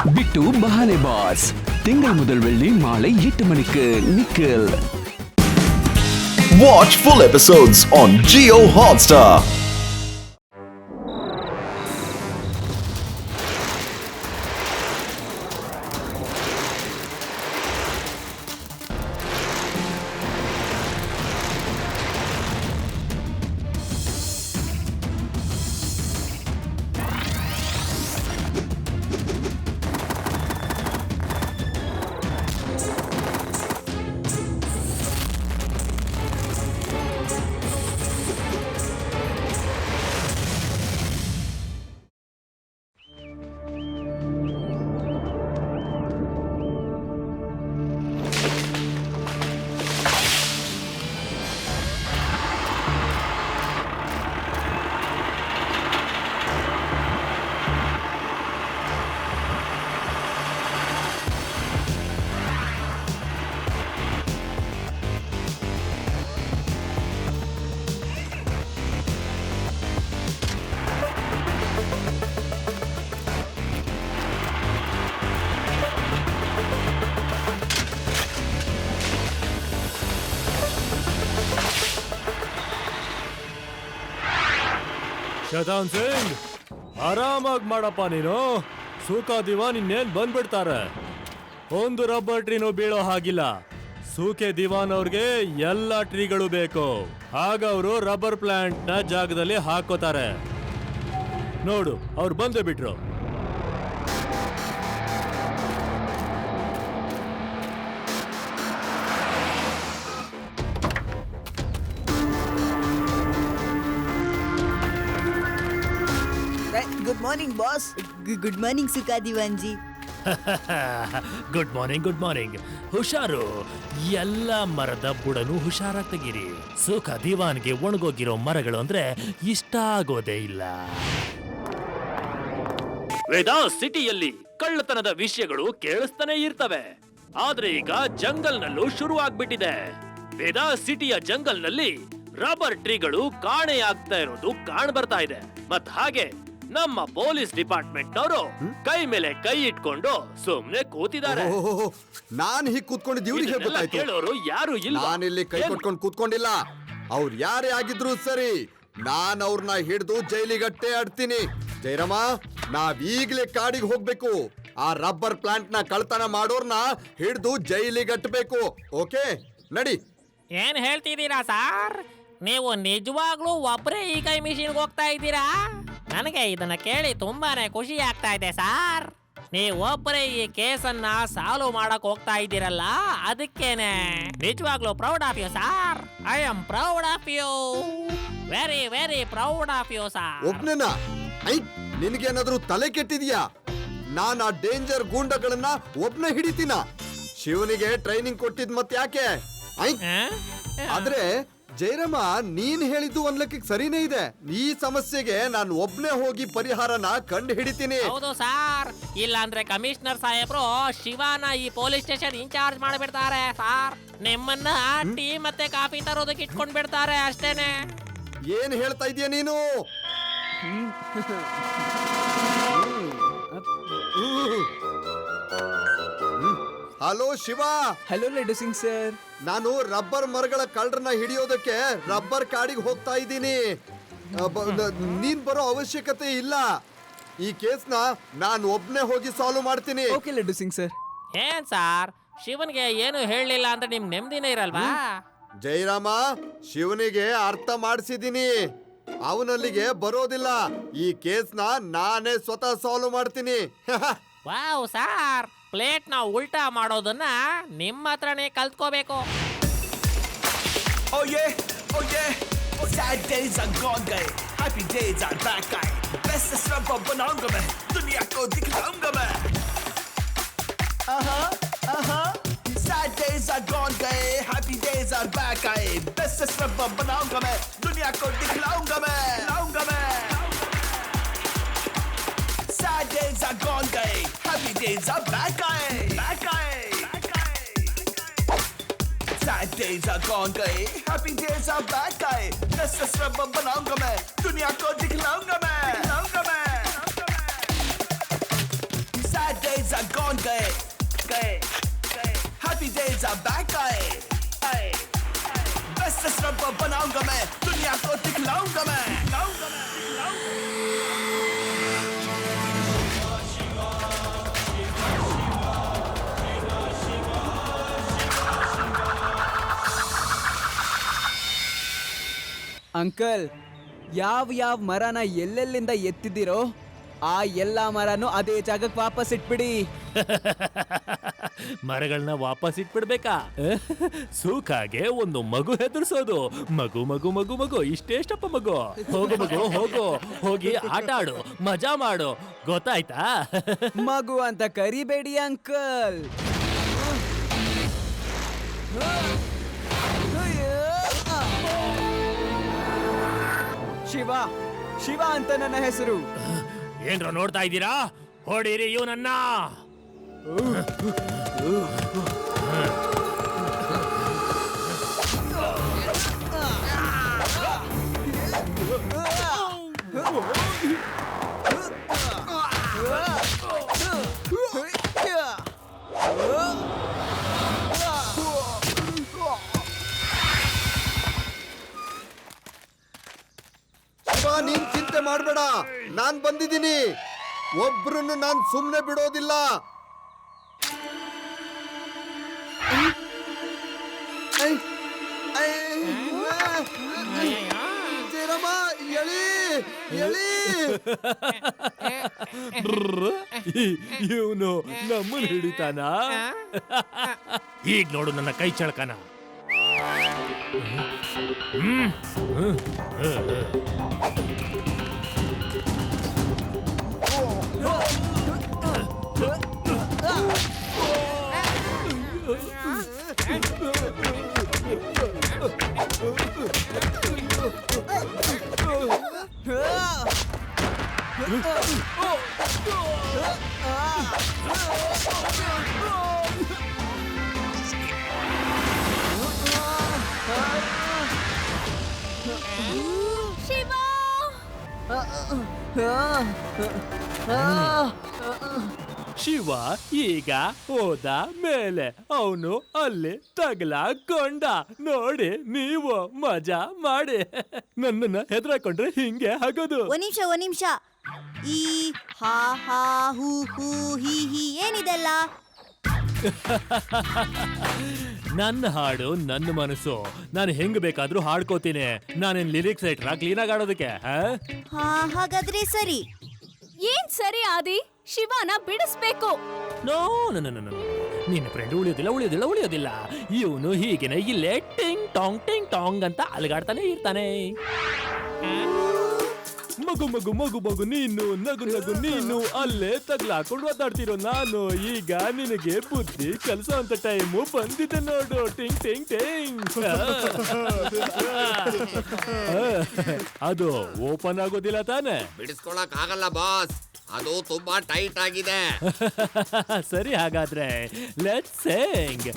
பிட்டு பஹானே pass திங்கள் முதல் வெள்ளி மாலை 8 மணிக்கு Nikhil. Watch full episodes on Jio Hotstar. ಶತಾನ್ Singh, ಆರಾಮಾಗಿ ಮಾಡಪ್ಪ ನೀನು. ಸೂಕ ದಿವಾನ್ ಇನ್ನೇನ್ ಬಂದ್ಬಿಡ್ತಾರೆ. ಒಂದು ರಬ್ಬರ್ ಟ್ರೀನು ಬೀಳೋ ಹಾಗಿಲ್ಲ. ಸೂಕೆ ದಿವಾನ್ ಅವ್ರಿಗೆ ಎಲ್ಲ ಟ್ರೀಗಳು ಬೇಕು. ಆಗ ಅವರು ರಬ್ಬರ್ ಪ್ಲಾಂಟ್ ನ ಜಾಗದಲ್ಲಿ ಹಾಕೋತಾರೆ. ನೋಡು, ಅವ್ರು ಬಂದೇ ಬಿಟ್ರು. Good morning boss. Good morning Sukha Diwan ji. Good morning, good morning. ಹುಷಾರು, ಎಲ್ಲ ಮರದ ಬುಡನು ಹುಷಾರಾಗಿ ತೆಗೀರಿ. ಸುಖ ದಿವಾನ್ಗೆ ಒಣಗೋಗಿರೋ ಮರಗಳು ಅಂದ್ರೆ ಇಷ್ಟ ಆಗೋದೇ ಇಲ್ಲ. ವೇದಾ ಸಿಟಿಯಲ್ಲಿ ಕಳ್ಳತನದ ವಿಷಯಗಳು ಕೇಳಿಸ್ತಾನೆ ಇರ್ತವೆ. ಆದ್ರೆ ಈಗ ಜಂಗಲ್ನಲ್ಲೂ ಶುರು ಆಗ್ಬಿಟ್ಟಿದೆ. ವೇದಾ ಸಿಟಿಯ ಜಂಗಲ್ನಲ್ಲಿ ರಬ್ಬರ್ ಟ್ರೀಗಳು ಕಾಣೆಯಾಗ್ತಾ ಇರೋದು ಕಾಣ್ ಬರ್ತಾ ಇದೆ. ಮತ್ ಹಾಗೆ ನಮ್ಮ ಪೊಲೀಸ್ ಡಿಪಾರ್ಟ್ಮೆಂಟ್ ನವರು ಕೈ ಮೇಲೆ ಕೈ ಇಟ್ಕೊಂಡು ಸುಮ್ನೆ ಕೂತಿದ್ದಾರೆ. ನಾನ್ ಹೀಗ್ ಕೂತ್ಕೊಂಡಿದ್ದು ಇವ್ರಿಗೆ ಹೇಳ್ಬೇಕಾಯ್ತು. ಕೇಳೋರು ಯಾರು ಇಲ್ಲ. ನಾನಿಲ್ಲಿ ಕೈ ಕೊಟ್ಕೊಂಡು ಕೂತ್ಕೊಂಡಿಲ್ಲ. ಅವ್ರು ಯಾರೇ ಆಗಿದ್ರು ಸರಿ, ನಾನ್ ಅವ್ರನ್ನ ಹಿಡಿದು ಜೈಲಿಗಟ್ಟೆ ಆಡ್ತೀನಿ. ಜೈರಾಮ, ನಾವ್ ಈಗ್ಲೇ ಕಾಡಿಗೆ ಹೋಗ್ಬೇಕು. ಆ ರಬ್ಬರ್ ಪ್ಲಾಂಟ್ ನ ಕಳ್ತನ ಮಾಡೋರ್ನ ಹಿಡಿದು ಜೈಲಿಗಟ್ಟಬೇಕು. ಓಕೆ, ನಡಿ. ಏನ್ ಹೇಳ್ತಿದ್ದೀರಾ ಸಾರ್? ನೀವು ನಿಜವಾಗ್ಲೂ ಒಬ್ರೇ ಈ ಕೈ ಮಿಷಿನ್ಗೆ ಹೋಗ್ತಾ ಇದ್ದೀರಾ? ನನಗೆ ಇದನ್ನ ಕೇಳಿ ತುಂಬಾನೇ ಖುಷಿ ಆಗ್ತಾ ಇದೆ ಸಾರ್. ನೀವೊಬ್ಬರೇ ಈ ಕೇಸನ್ನ ಸಾಲ್ವ್ ಮಾಡಕ್ ಹೋಗ್ತಾ ಇದ್ದೀರಲ್ಲ, ಅದಕ್ಕೇನೆ ನಿಜವಾಗ್ಲೂ proud of you sir. I am proud of you, very very proud of you sir. ಒಬ್ನೇನಾ? ನಿನಗೇನಾದ್ರೂ ತಲೆ ಕೆಟ್ಟಿದ್ಯಾ? ನಾನ್ ಆ ಡೇಂಜರ್ ಗೂಂಡಗಳನ್ನ ಒಬ್ನೇ ಹಿಡಿತೀನ? ಶಿವನಿಗೆ ಟ್ರೈನಿಂಗ್ ಕೊಟ್ಟಿದ್ ಮತ್ತೆ ಯಾಕೆ? ಆದ್ರೆ ಜೈರಮ್ಮ, ನೀನ್ ಹೇಳಿದ್ದು ಒಂದ್ ಲೆಕ್ಕಕ್ಕೆ ಸರಿನೇ ಇದೆ. ಈ ಸಮಸ್ಯೆಗೆ ನಾನು ಒಬ್ನೇ ಹೋಗಿ ಪರಿಹಾರನ ಕಂಡು ಹಿಡಿತೀನಿ. ಹೌದು ಸಾರ್, ಇಲ್ಲಾಂದ್ರೆ ಕಮಿಷನರ್ ಸಾಹೇಬ್ರು ಶಿವಾನ ಈ ಪೊಲೀಸ್ ಸ್ಟೇಷನ್ ಇನ್ಚಾರ್ಜ್ ಮಾಡಿಬಿಡ್ತಾರೆ ಸಾರ್. ನಿಮ್ಮನ್ನ ಟೀ ಮತ್ತೆ ಕಾಫಿ ತರೋದಕ್ಕೆ ಇಟ್ಕೊಂಡ್ ಬಿಡ್ತಾರೆ ಅಷ್ಟೇನೆ. ಏನ್ ಹೇಳ್ತಾ ಇದೀಯ ನೀನು? Hello Shiva. Hello laddu Singh sir. ನಾನು ರಬ್ಬರ್ ಮರಗಳ ಕಳ್ಳರನ್ನ ಹಿಡಿಯೋದಕ್ಕೆ ರಬ್ಬರ್ ಕಾಡಿಗೆ ಹೋಗ್ತಾ ಇದ್ದೀನಿ. ನೀನ್ ಬರೋ ಅವಶ್ಯಕತೆ ಇಲ್ಲ. ಈ ಕೇಸ್ನ ನಾನು ಒಬ್ನೇ ಹೋಗಿ ಸಾಲ್ವ್ ಮಾಡ್ತೀನಿ. Okay laddu Singh sir. ಏನ್ ಸಾರ್, ಶಿವನ್ಗೆ ಏನು ಹೇಳಲಿಲ್ಲ ಅಂದ್ರೆ ನಿಮ್ ನೆಮ್ಮದಿನೇ ಇರಲ್ವಾ? ಜೈರಾಮ, ಶಿವನಿಗೆ ಅರ್ಥ ಮಾಡಿಸಿದೀನಿ. ಅವನಲ್ಲಿಗೆ ಬರೋದಿಲ್ಲ. ಈ ಕೇಸ್ನ ನಾನೇ ಸ್ವತಃ ಸಾಲ್ವ್ ಮಾಡ್ತೀನಿ. ವಾವ್ ಸಾರ್, ಪ್ಲೇಟ್ ನ ಉಲ್ಟಾ ಮಾಡೋದನ್ನ ನಿಮ್ಮ ಹತ್ರನೇ ಕಲ್ತ್ಕೋಬೇಕು. Oh yeah, oh yeah. Sad days are gone gए, happy days are back आए. Best रब बनाऊंगा मैं, दुनिया को दिखलाऊंगा मैं. Sad days are gone गए, happy days are back आए. Best रब बनाऊंगा मैं, दुनिया को दिखलाऊंगा मैं. Sad days are gone गए, happy days are back आए. Sad days are gone गए, happy days are back आए. Best रब बनाऊंगा मैं, दुनिया को दिखलाऊंगा मैं. Sad days days are gone गए गए गए Happy days are back आए Best रबर बनाऊंगा मैं दुनिया को दिखलाऊंगा मैं ಅಂಕಲ್ ಯಾವ ಮರನ ಎಲ್ಲೆಲ್ಲಿಂದ ಎತ್ತಿದಿರೋ ಆ ಎಲ್ಲಾ ಮರನು ಅದೇ ಜಾಗಕ್ಕೆ ವಾಪಸ್ ಇಟ್ಬಿಡಿ. ಮರಗಳನ್ನ ವಾಪಸ್ ಇಟ್ಬಿಡ್ಬೇಕಾ? ಸೂಕಾಗೆ ಒಂದು ಮಗು ಹೆದರ್ಸೋದು. ಮಗು ಮಗು ಮಗು ಮಗು ಇಷ್ಟೇಷ್ಟಪ್ಪ ಮಗು. ಹೋಗು ಮಗು ಹೋಗು, ಹೋಗಿ ಆಟ ಆಡು, ಮಜಾ ಮಾಡು, ಗೊತ್ತಾಯ್ತಾ? ಮಗು ಅಂತ ಕರಿಬೇಡಿ ಅಂಕಲ್. ಶಿವ ಶಿವ ಅಂತ ನನ್ನ ಹೆಸರು. ಏನ್ರ ನೋಡ್ತಾ ಇದ್ದೀರಾ? ಹೊಡೀರಿ ಇವನನ್ನ. ನೀನ್ ಚಿಂತೆ ಮಾಡ್ಬೇಡ, ನಾನ್ ಬಂದಿದ್ದೀನಿ. ಒಬ್ರನ್ನು ನಾನ್ ಸುಮ್ನೆ ಬಿಡೋದಿಲ್ಲ. ಜಯರಾಮ, ಎಳಿ ಎಳಿ. ಇವನು ನಮ್ಮನ್ನ ಹಿಡಿತಾನ. ಈಗ ನೋಡು ನನ್ನ ಕೈ ಚಳಕನ. ಶಿವ ಈಗ ಹೋದ ಮೇಲೆ ಅವನು ಅಲ್ಲಿ ತಗಲಾಕೊಂಡ. ನೋಡಿ ನೀವು ಮಜಾ ಮಾಡಿ. ನನ್ನನ್ನ ಹೆದರಾಕೊಂಡ್ರೆ ಹಿಂಗೆ ಆಗೋದು. ಒಂದ್ ನಿಮಿಷ ಈ ಹಾ ಹಾ ಹೂ ಹೂ ಹಿ ಏನಿದೆಲ್ಲ? ನನ್ನ ಹಾಡು ನನ್ನ ಮನಸ್ಸು. ನಾನು ಹೆಂಗ್ ಬೇಕಾದ್ರೂ ಹಾಡ್ಕೋತೀನಿ. ನಾನೇನ್ ಲಿರಿಕ್ಸ್ ರೈಟ್ರಾ ಕ್ಲೀನಾಗಿ ಆಡೋದಕ್ಕೆ? ಹಾ, ಹಾಗಾದ್ರೆ ಸರಿ. ಏನ್ ಸರಿ ಆದಿ? ಶಿವನ ಬಿಡಿಸ್ಬೇಕು. ನೋ ನಿನ್ನ ಫ್ರೆಂಡ್ ಉಳಿಯೋದಿಲ್ಲ. ಇವನು ಹೀಗೇನೆ ಇಲ್ಲೇ ಟಿಂಗ್ ಟಾಂಗ್ ಅಂತ ಅಲಗಾಡ್ತಾನೆ ಇರ್ತಾನೆ. ಮಗು ಮಗು ಮಗು ಮಗು ನೀನು ನಗು ನಗು ನೀನು ಅಲ್ಲೇ ತಗ್ಲಾಕೊಂಡು ಒದ್ದಾಡ್ತಿರೋ ನಾನು. ಈಗ ನಿನಗೆ ಬುದ್ಧಿ ಕಲಿಸೋ ಅಂತ ಟೈಮು ಬಂದಿದೆ ನೋಡು. ಟಿಂಗ್ ಟಿಂಗ್ ಟಿಂಗ್. ಅದು ಓಪನ್ ಆಗೋದಿಲ್ಲ ತಾನೆ? ಬಿಡಿಸ್ಕೊಳಕ್ ಆಗಲ್ಲ ಬಾಸ್, ಅದು ತುಂಬಾ ಟೈಟ್ ಆಗಿದೆ. ಸರಿ, ಹಾಗಾದ್ರೆ ಲೆಟ್ಸ್ ಸಿಂಗ್.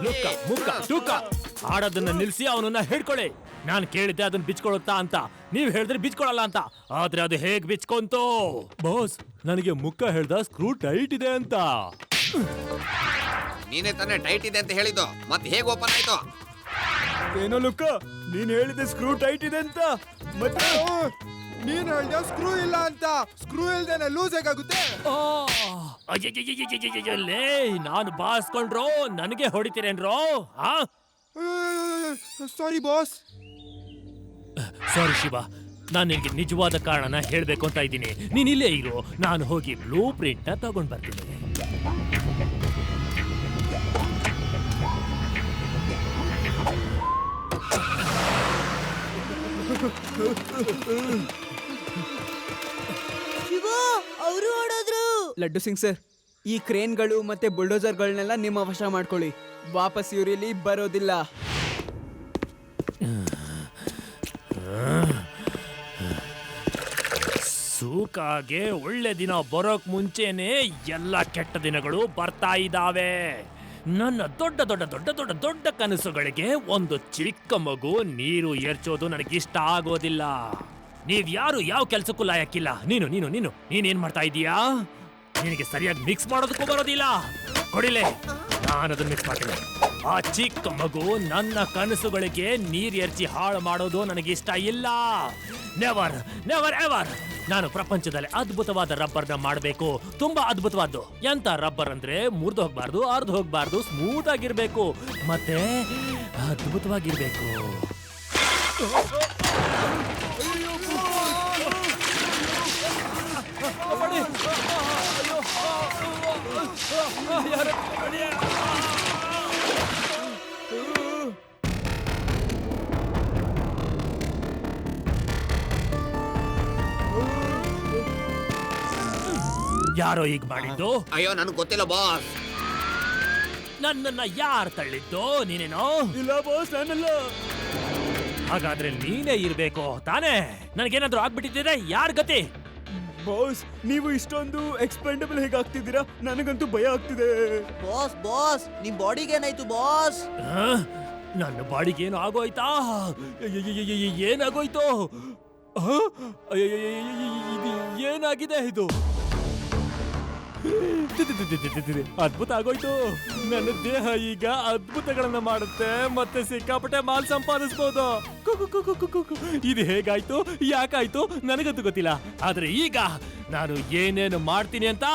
ಲುಕ್ಕ ಮುಕ್ಕ ಟುಕ್ಕ ಆಡೋದನ್ನ ನಿಲ್ಸಿ ಅವನನ್ನ ಹಿಡ್ಕೊಳ್ಳಿ. ನಾನು ಕೇಳಿದ್ದೆ ಅದನ್ನ ಬಿಚ್ಕೊಳುತ್ತಾ ಅಂತ, ನೀವ್ ಹೇಳಿದ್ರೆ ಬಿಚ್ಕೊಳಲ್ಲ ಅಂತ. ಆದ್ರೆ ಅದು ಹೇಗ್ ಬಿಚ್ಕೊಂತು? ಬಾಸ್, ನನಗೆ ಮುಕ್ಕ ಹೇಳ್ದ ಸ್ಕ್ರೂ ಟೈಟ್ ಇದೆ ಅಂತ. ನೀನೇ ತಾನೇ ಟೈಟ್ ಇದೆ ಅಂತ ಹೇಳಿದ್ದು, ಮತ್ತೆ ಹೇಗೆ ಓಪನ್ ಆಯ್ತು? ಏನೋ ಲುಕ್ಕ, ನೀನ್ ಹೇಳಿದೆ ಸ್ಕ್ರೂ ಟೈಟ್ ಇದೆ ಅಂತ, ಮತ್ತೆ ನೀನ್ ಹೇಳ್ದೆ ಸ್ಕ್ರೂ ಇಲ್ಲ ಅಂತ. ಸ್ಕ್ರೂ ಇಲ್ದೇನೆ ಲೂಸ್ ಹೇಗಾಗುತ್ತೆ? ಲೇ, ನಾನು ಬಾಸ್ಕೊಂಡ್ರೋ ನನಗೆ ಹೊಡಿತೀರೇನ್ರೋ? Sorry boss. ಸಾರಿ ಶಿವ, ನಾನು ನಿನ್ಗೆ ನಿಜವಾದ ಕಾರಣನ ಹೇಳ್ಬೇಕು ಅಂತ ಇದ್ದೀನಿ. ನೀನ್ ಇಲ್ಲೇ ಇರು, ನಾನು ಹೋಗಿ ಬ್ಲೂ ಪ್ರಿಂಟ್ ನ ತಗೊಂಡ್ ಬರ್ತೀನಿ. ಶಿವ ಅವರು ಓಡೋದ್ರು. ಲಡ್ಡು ಸಿಂಗ್ ಸರ್, ಈ ಕ್ರೇನ್ಗಳು ಮತ್ತೆ ಬುಲ್ಡೋಸರ್ಗಳನ್ನೆಲ್ಲ ನಿಮ್ಮ ವಶ ಮಾಡ್ಕೊಳ್ಳಿ. ವಾಪಸ್ ಇವ್ರಿಲ್ಲಿ ಬರೋದಿಲ್ಲ. ಸೂಕಾಗೆ ಒಳ್ಳೆ ದಿನ ಬರೋಕ್ ಮುಂಚೆನೆ ಎಲ್ಲ ಕೆಟ್ಟ ದಿನಗಳು ಬರ್ತಾ ಇದ್ದಾವೆ. ನನ್ನ ದೊಡ್ಡ ದೊಡ್ಡ ದೊಡ್ಡ ದೊಡ್ಡ ದೊಡ್ಡ ಕನಸುಗಳಿಗೆ ಒಂದು ಚಿಕ್ಕ ಮಗು ನೀರು ಏರ್ಚೋದು ನನಗಿಷ್ಟ ಆಗೋದಿಲ್ಲ. ನೀವ್ ಯಾರು ಯಾವ ಕೆಲ್ಸಕ್ಕೂ ಲಾಯಕ್ಕಿಲ್ಲ. ನೀನೇನ್ ಮಾಡ್ತಾ ಇದೀಯಾ? ನಿನಗೆ ಸರಿಯಾಗಿ ಮಿಕ್ಸ್ ಮಾಡೋದಕ್ಕೂ ಬರೋದಿಲ್ಲ. ಕೊಡಿಲೆ, ನಾನು ಅದನ್ನ ಮಿಕ್ಸ್ ಮಾಡ್ತೀನಿ. ಆ ಚಿಕ್ಕ ಮಗು ನನ್ನ ಕನಸುಗಳಿಗೆ ನೀರ್ ಎರಚಿ ಹಾಳು ಮಾಡೋದು ನನಗಿಷ್ಟ ಇಲ್ಲ. Never never ever. ನಾನು ಪ್ರಪಂಚದಲ್ಲಿ ಅದ್ಭುತವಾದ ರಬ್ಬರ್ನ ಮಾಡಬೇಕು. ತುಂಬಾ ಅದ್ಭುತವಾದ್ದು. ಎಂತ ರಬ್ಬರ್ ಅಂದ್ರೆ ಮುರಿದು ಹೋಗ್ಬಾರ್ದು, ಅರ್ದು ಹೋಗ್ಬಾರ್ದು, ಸ್ಮೂತ್ ಆಗಿರ್ಬೇಕು ಮತ್ತೆ ಅದ್ಭುತವಾಗಿರ್ಬೇಕು. ಯಾರೋ ಈಗ ಮಾಡಿದ್ದು? ಅಯ್ಯೋ ನನಗೆ ಗೊತ್ತಿಲ್ಲ ಬಾಸ್. ನನ್ನನ್ನ ಯಾರು ತಳ್ಳಿದ್ದು? ನೀನೇನೋ? ಇಲ್ಲ ಬಾಸ್, ನಾನಲ್ಲ. ಹಾಗಾದ್ರೆ ನೀನೇ ಇರ್ಬೇಕು ತಾನೇ? ನನಗೇನಾದ್ರೂ ಆಗ್ಬಿಟ್ಟಿದ್ರೆ ಯಾರ್ ಗತಿ? ಬಾಸ್, ನೀವು ಇಷ್ಟೊಂದು ಎಕ್ಸ್ಪೆಂಡಬಲ್ ಹೇಗಾಗ್ತಿದ್ದೀರಾ? ನನಗಂತೂ ಭಯ ಆಗ್ತಿದೆ. ಬಾಸ್ ಬಾಸ್, ನಿಮ್ ಬಾಡಿಗೆ ಏನಾಯ್ತು ಬಾಸ್? ನನ್ನ ಬಾಡಿಗೇನು ಆಗೋಯ್ತಾ? ಏನಾಗೋಯ್ತು? ಇದು ಏನಾಗಿದೆ? ಇದು ಅದ್ಭುತ ಆಗೋಯ್ತು. ನನ್ನ ದೇಹ ಈಗ ಅದ್ಭುತಗಳನ್ನ ಮಾಡುತ್ತೆ ಮತ್ತೆ ಸಿಕ್ಕಾಪಟ್ಟೆ ಮಾಲ್ ಸಂಪಾದಿಸಬಹುದು. ಇದು ಹೇಗಾಯ್ತು, ಯಾಕಾಯ್ತು ನನಗಂತೂ ಗೊತ್ತಿಲ್ಲ. ಆದ್ರೆ ಈಗ ನಾನು ಏನೇನು ಮಾಡ್ತೀನಿ ಅಂತ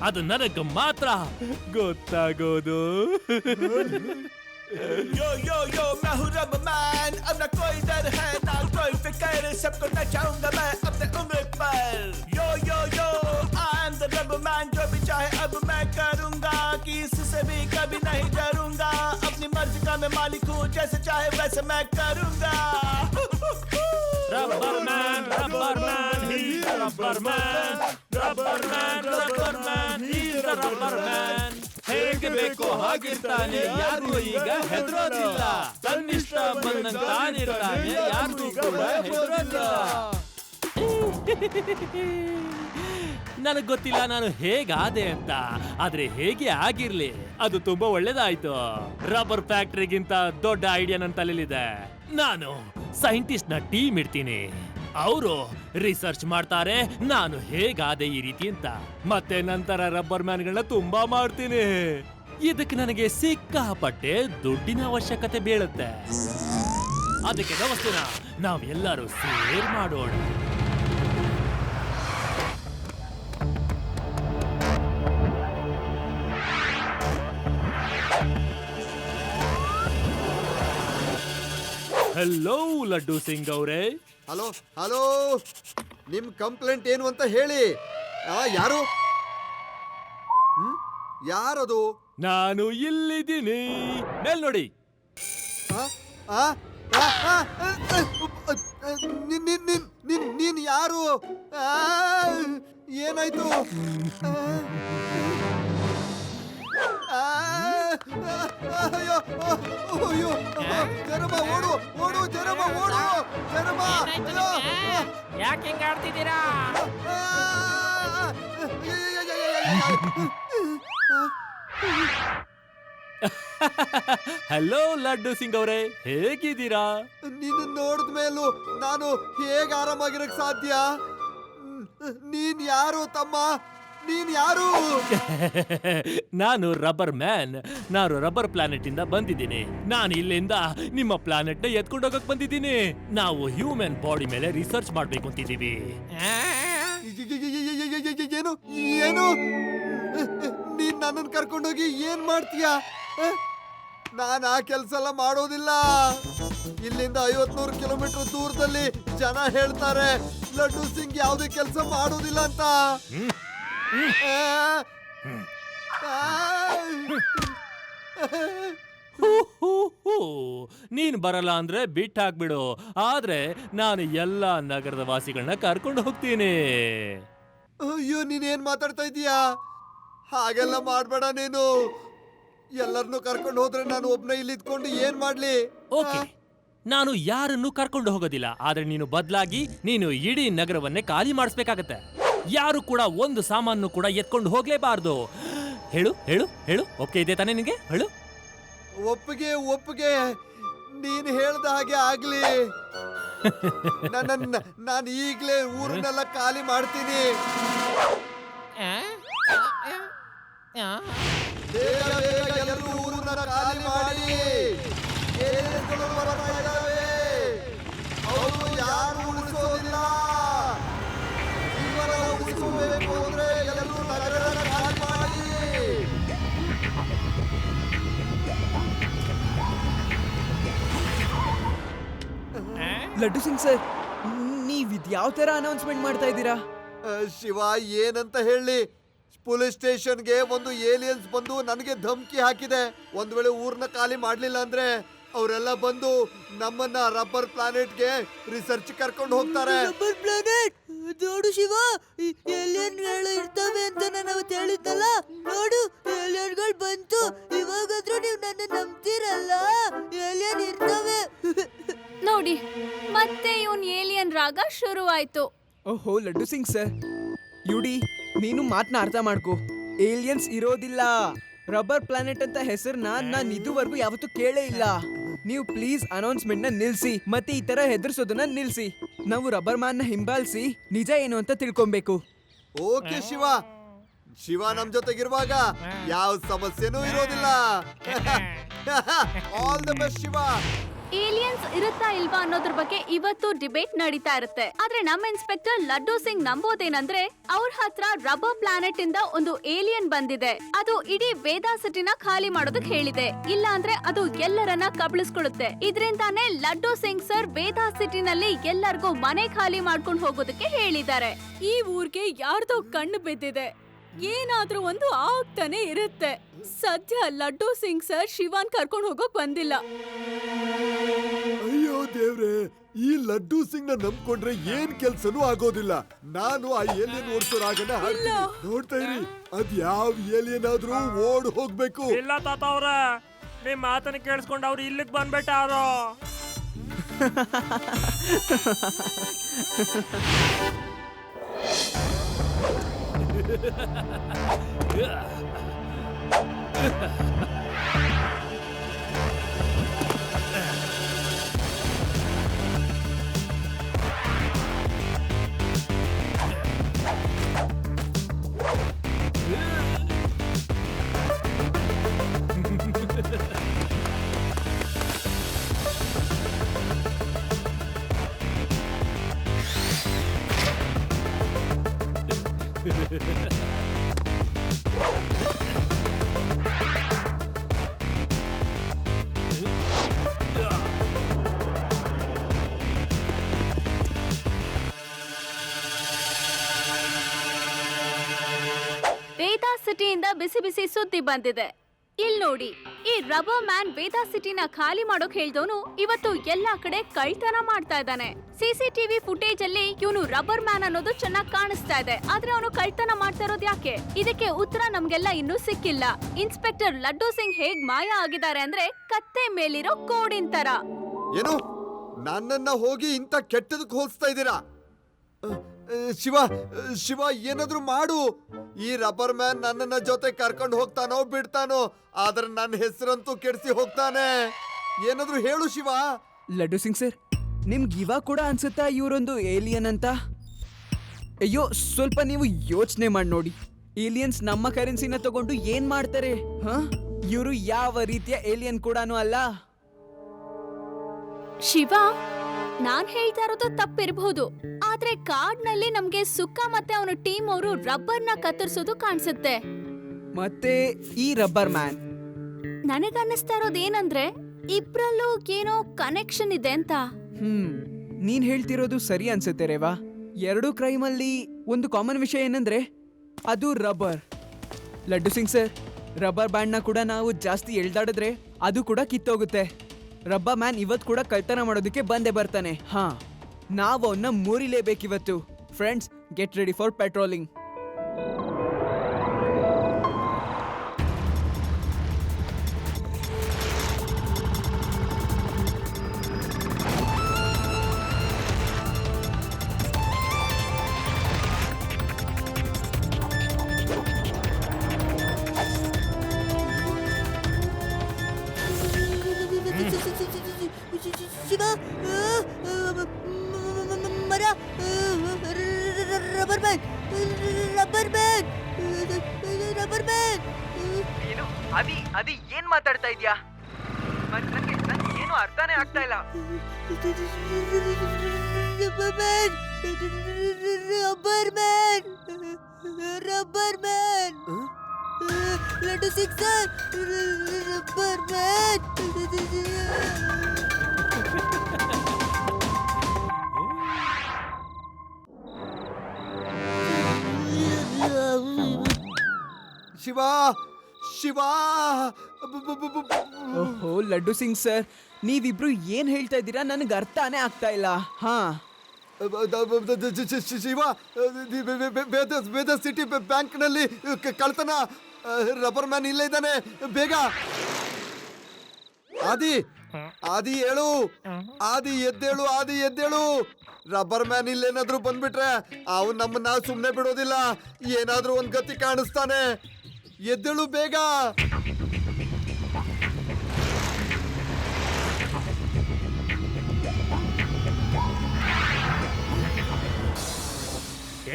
ಅದು ನನಗೆ ಮಾತ್ರ ಗೊತ್ತಾಗೋದು. Yo yo yo, मैं हूँ रबर मैन, अब ना कोई डर है ना कोई फिक्र, सबको नचाऊंगा मैं अपने उम्र पर. Yo yo yo, I am the rubber man, जो भी चाहे अब मैं करूंगा, किसी भी कभी नहीं डरूंगा. अपनी मर्जी का मैं मालिक हूँ, जैसे चाहे वैसे मैं करूंगा. Rubber man, he's the rubber man. Rubber man, he's the rubber man. ಹೇಗೆ ಬೇಕೋ ಹಾಗಿರ್ತಾನೆ, ಯಾರಿಗೂ ಈಗ ಹೆದರೋದಿಲ್ಲ. ತನ್ನಿಷ್ಟ ಬಂದಂಗ್ ತಾನಿರ್ತಾನೆ, ಯಾರಿಗೂ ಕೂಡ ಹೆದರೋದಿಲ್ಲ. ನನಗ್ ಗೊತ್ತಿಲ್ಲ ನಾನು ಹೇಗಾದೆ ಅಂತ, ಆದ್ರೆ ಹೇಗೆ ಆಗಿರ್ಲಿ ಅದು ತುಂಬಾ ಒಳ್ಳೇದಾಯ್ತು. ರಬ್ಬರ್ ಫ್ಯಾಕ್ಟರಿಗಿಂತ ದೊಡ್ಡ ಐಡಿಯಾ ನನ್ನ ತಲೆಯಲ್ಲಿದೆ. ನಾನು ಸೈಂಟಿಸ್ಟ್ ನ ಟೀಮ್ ಇಡ್ತೀನಿ. ಅವರು ರಿಸರ್ಚ್ ಮಾಡ್ತಾರೆ ನಾನು ಹೇಗಾದೆ ಈ ರೀತಿ ಅಂತ. ಮತ್ತೆ ನಂತರ ರಬ್ಬರ್ ಮ್ಯಾನ್ಗಳನ್ನ ತುಂಬಾ ಮಾಡ್ತೀನಿ. ಇದಕ್ಕೆ ನನಗೆ ಸಿಕ್ಕಾಪಟ್ಟೆ ದುಡ್ಡಿನ ಅವಶ್ಯಕತೆ ಬೀಳುತ್ತೆ. ಅದಕ್ಕೆ ವ್ಯವಸ್ಥೆನ ನಾವೆಲ್ಲರೂ ಸೇರ್ ಮಾಡೋಣ. ಹಲೋ ಲಡ್ಡು ಸಿಂಗ್ ಅವರೇ. ಹಲೋ ಹಲೋ, ನಿಮ್ ಕಂಪ್ಲೇಂಟ್ ಏನು ಅಂತ ಹೇಳಿ. ಯಾರು? ಯಾರದು? ನಾನು ಇಲ್ಲಿದ್ದೀನಿ, ಮೇಲ್ ನೋಡಿ. ನೀನ್ ಯಾರು? ಏನಾಯ್ತು? ಅಯ್ಯೋ ಅಯ್ಯೋ, ಜರಮ ಓಡು ಓಡು, ಜರಮ ಓಡು, ಜರಮ. ಯಾಕೆ ಹಿಂಗ ಆಡ್ತಿದ್ದೀರಾ? ಹಲೋ ಲಡ್ಡು ಸಿಂಗ್ ಅವರೇ, ಹೇಗಿದ್ದೀರಾ? ನಿನ್ನ ನೋಡಿದ ಮೇಲೂ ನಾನು ಹೇಗೆ ಆರಾಮಾಗಿರಕ್ ಸಾಧ್ಯ? ನೀನ್ ಯಾರು ತಮ್ಮ? ನೀನ್ ಯಾರು? ನಾನು ರಬ್ಬರ್ ಮ್ಯಾನ್. ನಾನು ರಬ್ಬರ್ ಪ್ಲಾನೆಟ್ ಇಂದ ಬಂದಿದ್ದೀನಿ. ನಾನು ಇಲ್ಲಿಂದ ನಿಮ್ಮ ಪ್ಲಾನೆಟ್ ನ ಎತ್ಕೊಂಡು ಹೋಗಕ್ ಬಂದಿದ್ದೀನಿ. ನಾವು ಹ್ಯೂಮನ್ ಬಾಡಿ ಮೇಲೆ ರಿಸರ್ಚ್ ಮಾಡ್ಬೇಕು ಅಂತಿದ್ದೀವಿ. ಏನು ಏನು? ನೀನ್ ನನ್ನನ್ನು ಕರ್ಕೊಂಡೋಗಿ ಏನ್ ಮಾಡ್ತೀಯಾ? ನಾನು ಆ ಕೆಲ್ಸ ಎಲ್ಲ ಮಾಡೋದಿಲ್ಲ. ಇಲ್ಲಿಂದ 50-100 ಕಿಲೋಮೀಟರ್ ದೂರದಲ್ಲಿ ಜನ ಹೇಳ್ತಾರೆ ಲಡ್ಡು ಸಿಂಗ್ ಯಾವುದೇ ಕೆಲಸ ಮಾಡೋದಿಲ್ಲ ಅಂತ. ನೀನ್ ಬರಲ್ಲ ಅಂದ್ರೆ ಬಿಟ್ಟು ಹಾಕ್ಬಿಡು, ಆದ್ರೆ ನಾನು ಎಲ್ಲಾ ನಗರದ ವಾಸಿಗಳನ್ನ ಕರ್ಕೊಂಡು ಹೋಗ್ತೀನಿ. ಅಯ್ಯೋ ನೀನೇನ್ ಮಾತಾಡ್ತಾ ಇದೀಯಾ? ಹಾಗೆಲ್ಲ ಮಾಡ್ಬೇಡ ನೀನು. ಎಲ್ಲರನ್ನು ಕರ್ಕೊಂಡು ಹೋದ್ರೆ ನಾನು ಒಬ್ನೇ ಇಲ್ಲಿ ಇದ್ಕೊಂಡು ಏನ್ ಮಾಡ್ಲಿ? ಓಕೆ, ನಾನು ಯಾರನ್ನು ಕರ್ಕೊಂಡು ಹೋಗೋದಿಲ್ಲ, ಆದ್ರೆ ನೀನು ಬದಲಾಗಿ ನೀನು ಇಡೀ ನಗರವನ್ನೇ ಖಾಲಿ ಮಾಡಿಸ್ಬೇಕಾಗತ್ತೆ. ಯಾರು ಕೂಡ ಒಂದು ಸಾಮಾನು ಕೂಡ ಎತ್ಕೊಂಡು ಹೋಗ್ಲೇಬಾರ್ದು. ಹೇಳು ಹೇಳು ಹೇಳು, ಒಪ್ಪಿಗೆ ಇದೆ ತಾನೇ ನಿನಗೆ? ಹೇಳು. ಒಪ್ಪಿಗೆ ಒಪ್ಪಿಗೆ, ನೀನ್ ಹೇಳ್ದ ಹಾಗೆ ಆಗ್ಲಿ. ನಾನು ಈಗ್ಲೇ ಊರನ್ನೆಲ್ಲ ಖಾಲಿ ಮಾಡ್ತೀನಿ. ಬೇಗ ಬೇಗ ಎಲ್ಲರೂ ಊರನ್ನ ಖಾಲಿ ಮಾಡಿ. ಏನೇನ್ಗಳು ಬರ್ತಾ ಇದಾವೆ, ಅವರು ಯಾರು ಉಳಿಸೋದಿಲ್ಲ. ಜೀವನ ಉಳಿಸಬೇಕು ಅಂದ್ರೆ ಎಲ್ಲರೂ ನಗರನ ಖಾಲಿ ಮಾಡಿ. ಲಡ್ಡು ಸಿಂಗ್ ಸರ್, ನೀವ್ ಇದ್ಯಾವ ತರ ಅನೌನ್ಸ್ಮೆಂಟ್ ಮಾಡ್ತಾ ಇದ್ದೀರಾ? ಶಿವ, ಏನಂತ ಹೇಳಿ? ಪೊಲೀಸ್ ಸ್ಟೇಷನ್ಗೆ ಒಂದು ಏಲಿಯನ್ಸ್ ಬಂದು ನನಗೆ ಧಮಕಿ ಹಾಕಿದೆ. ಒಂದ್ ವೇಳೆ ಊರ್ನ ಖಾಲಿ ಮಾಡ್ಲಿಲ್ಲ ಅಂದ್ರೆ ಅವರೆಲ್ಲ ಬಂದು ನಮ್ಮನ್ನ ರಬ್ಬರ್ ಪ್ಲಾನೆಟ್ಗೆ ರಿಸರ್ಚ್ ಕರ್ಕೊಂಡು ಹೋಗ್ತಾರೆ. ರಬ್ಬರ್ ಪ್ಲಾನೆಟ್ ನೋಡು ಶಿವ, ಏಲಿಯನ್ಗಳು ಇರ್ತವೆ ಅಂತ ನಾನು ಅವತ್ತು ಹೇಳಿದ್ದಲ್ಲ. ನೋಡು, ಏಲಿಯನ್ಗಳು ಬಂತು. ಇವಾಗಾದ್ರೂ ನೀವು ನನ್ನ ನಂಬ್ತಿರಲ್ಲ? ಏಲಿಯನ್ ಇರ್ತವೆ. ನೋಡಿ, ಮತ್ತೆ ಇವನ್ ಏಲಿಯನ್ ರಾಗ ಶುರುವಾಯ್ತು. ಓಹೋ ಲಡ್ಡು ಸಿಂಗ್ ಸರ್, ಯುಡಿ ನೀನು ಮಾತನ್ನ ಅರ್ಥ ಮಾಡ್ಕೋ. ಏಲಿಯನ್ಸ್ ಇರೋದಿಲ್ಲ. ರಬ್ಬರ್ ಪ್ಲಾನೆಟ್ ಅಂತ ಹೆಸರನ್ನ ನಾನು ಇದುವರೆಗೂ ಯಾವತ್ತೂ ಕೇಳೇ ಇಲ್ಲ. ನೀವು ಪ್ಲೀಸ್ ಅನೌನ್ಸ್ಮೆಂಟ್ ನ ನಿಲ್ಸಿ, ಮತ್ತೆ ಈ ತರ ಹೆದರ್ಸೋದನ್ನ ನಿಲ್ಸಿ. ನಾವು ರಬ್ಬರ್ ಮ್ಯಾನ್ ನ ಹಿಂಬಾಲಿಸಿ ನಿಜ ಏನು ಅಂತ ತಿಳ್ಕೊಬೇಕು. ಓಕೆ ಶಿವ, ಶಿವ ನಮ್ ಜೊತೆಗಿರುವಾಗ ಯಾವ ಸಮಸ್ಯೆನೂ ಇರೋದಿಲ್ಲ. All the best Shiva. Aliens ಇರುತ್ತಾ ಇಲ್ವಾ ಅನ್ನೋದ್ರ ಬಗ್ಗೆ ಇವತ್ತು ಡಿಬೇಟ್ ನಡೀತಾ ಇರುತ್ತೆ. ಆದ್ರೆ ನಮ್ಮ ಇನ್ಸ್ಪೆಕ್ಟರ್ ಲಡ್ಡು ಸಿಂಗ್ ನಂಬೋದೇನಂದ್ರೆ ಅವ್ರ ಹತ್ರ ರಬ್ಬರ್ ಪ್ಲಾನೆಟ್ ಇಂದ ಒಂದು ಏಲಿಯನ್ ಬಂದಿದೆ. ಅದು ಇಡೀ ವೇದಾ ಸಿಟಿನ ಖಾಲಿ ಮಾಡೋದಕ್ಕೆ ಹೇಳಿದೆ. ಇಲ್ಲ ಅಂದ್ರೆ ಅದು ಎಲ್ಲರನ್ನ ಕಬಳಿಸ್ಕೊಳ್ಳುತ್ತೆ. ಇದ್ರಿಂದಾನೇ ಲಡ್ಡು ಸಿಂಗ್ ಸರ್ ವೇದಾ ಸಿಟಿನಲ್ಲಿ ಎಲ್ಲರಿಗೂ ಮನೆ ಖಾಲಿ ಮಾಡ್ಕೊಂಡು ಹೋಗೋದಕ್ಕೆ ಹೇಳಿದ್ದಾರೆ. ಈ ಊರ್ಗೆ ಯಾರ್ದೋ ಕಣ್ಣು ಬಿದ್ದಿದೆ, ಏನಾದ್ರೂ ಒಂದು ಆಗ್ತಾನೆ ಇರುತ್ತೆ. ಸದ್ಯ ಲಡ್ಡು ಸಿಂಗ್ ಸರ್ ಶಿವಾನ್ ಕರ್ಕೊಂಡು ಹೋಗೋಕ್ ಬಂದಿಲ್ಲ. ಅಯ್ಯೋ ದೇವ್ರೆ, ಈ ಲಡ್ಡು ಸಿಂಗ್ ನ ನಂಬ್ಕೊಂಡ್ರೆ ಏನ್ ಕೆಲ್ಸನೂ ಆಗೋದಿಲ್ಲ. ನಾನು ಆ ಏಲಿಯನ್ ಓಡಿಸೋರಾಗನ ನೋಡ್ತಾ ಇರಿ, ಅದ್ ಯಾವ ಏಲಿಯನ್ ಆದ್ರೂ ಓಡ್ ಹೋಗ್ಬೇಕು. ಇಲ್ಲ ತಾತ ಅವ್ರ, ನಿಮ್ ಮಾತನ್ನ ಕೇಳಿಸ್ಕೊಂಡು ಅವ್ರು ಇಲ್ಲಿಗೆ ಬಂದ್ಬಿಟ್ಟಾರೋ. ವೇದಾ ಸಿಟಿಯಿಂದ ಬಿಸಿ ಬಿಸಿ ಸುದ್ದಿ ಬಂದಿದೆ. ಇಲ್ ನೋಡಿ, ಈ ರಬ್ಬರ್ ಮ್ಯಾನ್ ವೇದಾ ಸಿಟಿನ ಖಾಲಿ ಮಾಡೋಕ್ ಹೇಳ್ದವನು ಇವತ್ತು ಎಲ್ಲಾ ಕಡೆ ಕಳ್ತನ ಮಾಡ್ತಾ ಇದ್ದಾನೆ. ಸಿಸಿಟಿವಿ ಫುಟೇಜ್ ಅಲ್ಲಿ ಇವನು ರಬ್ಬರ್ ಮ್ಯಾನ್ ಅನ್ನೋದು ಚೆನ್ನಾಗಿ ಕಾಣಿಸ್ತಾ ಇದೆ. ಆದ್ರೆ ಅವನು ಕಳ್ತನ ಮಾಡ್ತಾ ಇರೋದು ಯಾಕೆ? ಇದಕ್ಕೆ ಉತ್ತರ ನಮ್ಗೆಲ್ಲ ಇನ್ನೂ ಸಿಕ್ಕಿಲ್ಲ. ಇನ್ಸ್ಪೆಕ್ಟರ್ ಲಡ್ಡು ಸಿಂಗ್ ಹೇಗ್ ಮಾಯ ಆಗಿದ್ದಾರೆ ಅಂದ್ರೆ ಕತ್ತೆ ಮೇಲಿರೋ ಕೋಡಿನ ತರ. ಏನು, ನನ್ನನ್ನ ಹೋಗಿ ಇಂತ ಕೆಟ್ಟದಕ್ಕೆ ಹೋಲಿಸ್ತಾ ಇದ್ದೀರಾ? ಶಿವ, ಶಿವ ಏನಾದ್ರೂ ಮಾಡು. ಈ ರಬ್ಬರ್ ಮ್ಯಾನ್ ನನ್ನನ್ನ ಜೊತೆ ಕರ್ಕೊಂಡು ಹೋಗ್ತಾನೋ ಬಿಡ್ತಾನೋ, ಆದ್ರೆ ನನ್ನ ಹೆಸರಂತೂ ಕೆಡಿಸಿ ಹೋಗ್ತಾನೆ. ಏನಾದ್ರೂ ಹೇಳು ಶಿವ. ಲಡ್ಡು ಸಿಂಗ್ ಸರ್, ನಿಮ್ಗೆ ಇವಾಗ ಕೂಡ ಅನ್ಸುತ್ತಾ ಇವರೊಂದು ಏಲಿಯನ್ ಅಂತ? ಅಯ್ಯೋ, ಸ್ವಲ್ಪ ನೀವು ಯೋಚನೆ ಮಾಡಿ ನೋಡಿ. ಏಲಿಯನ್ಸ್ ನಮ್ಮ ಕರೆನ್ಸಿನ ತಗೊಂಡು ಏನ್ ಮಾಡ್ತಾರೆ? ಇವರು ಯಾವ ರೀತಿಯ ಏಲಿಯನ್ ಕೂಡಾನು ಅಲ್ಲ. ಶಿವ, ನಾನ್ ಹೇಳ್ತಾ ಇರೋದು ತಪ್ಪಿರಬಹುದು, ಆದ್ರೆ ಕಾಡ್ನಲ್ಲಿ ನಮ್ಗೆ ಸುಕ್ಕ ಮತ್ತೆ ಅವನ ಟೀಮ್ ಅವರು ರಬ್ಬರ್ ನ ಕತ್ತರಿಸೋದು ಕಾಣಿಸುತ್ತೆ. ಮತ್ತೆ ಈ ರಬ್ಬರ್ ಮ್ಯಾನ್, ನನಗನ್ನಿಸ್ತಾ ಇರೋದೇನಂದ್ರೆ ಇಬ್ರಲ್ಲೂ ಏನೋ ಕನೆಕ್ಷನ್ ಇದೆ ಅಂತ. ನೀನ್ ಹೇಳ್ತಿರೋದು ಸರಿ ಅನ್ಸುತ್ತೆ ರೇವಾ. ಎರಡು ಕ್ರೈಮ್ ಅಲ್ಲಿ ಒಂದು ಕಾಮನ್ ವಿಷಯ ಏನಂದ್ರೆ ಅದು rubber. Laddu Singh sir, rubber band ನ ಕೂಡ ನಾವು ಜಾಸ್ತಿ ಎಳ್ದಾಡಿದ್ರೆ ಅದು ಕೂಡ ಕಿತ್ತೋಗುತ್ತೆ. ರಬ್ಬರ್ ಮ್ಯಾನ್ ಇವತ್ ಕೂಡ ಕಳ್ತನ ಮಾಡೋದಕ್ಕೆ ಬಂದೇ ಬರ್ತಾನೆ. ಹಾ, ನಾವು ಅವನ್ನ ಮುರಿಲೇಬೇಕಿವತ್ತು. Friends, get ready for patrolling. Shiva, ಮರ, rubber band, rubber band, rubber band. ಏನು ಅದಿ ಏನ್ ಮಾತಾಡ್ತಾ ಇದ್ಯಾ? ನನ್ಗೆ ಏನು ಅರ್ಥನೇ ಆಗ್ತಾ ಇಲ್ಲ. Rubber band, rubber band, rubber band. Laddu Singh sir, rubber band. Shiva Shiva ಓಹೋ ಲಡ್ಡು ಸಿಂಗ್ ಸರ್, ನೀವಿಬ್ರು ಏನ್ ಹೇಳ್ತಾ ಇದ್ದೀರಾ ನನಗೆ ಅರ್ಥನೇ ಆಗ್ತಾ ಇಲ್ಲ. ಹಾ, ಶಿವ, ಬೇದ ಸಿಟಿ ಬ್ಯಾಂಕ್ ನಲ್ಲಿ ಕಳ್ತನ. ರಬ್ಬರ್ ಮ್ಯಾನ್ ಇಲ್ಲೇ ಇದ್ದಾನೆ, ಬೇಗ. ಆದಿ ಹೇಳು, ಆದಿ ಎದ್ದೇಳು, ಆದಿ ಎದ್ದೇಳು. ರಬ್ಬರ್ ಮ್ಯಾನ್ ಇಲ್ಲೇನಾದ್ರೂ ಬಂದ್ಬಿಟ್ರೆ ಅವ್ನು ನಮ್ಮನ್ನ ಸುಮ್ಮನೆ ಬಿಡೋದಿಲ್ಲ. ಏನಾದ್ರೂ ಒಂದ್ ಗತಿ ಕಾಣಿಸ್ತಾನೆ. ಎದ್ದೇಳು ಬೇಗ.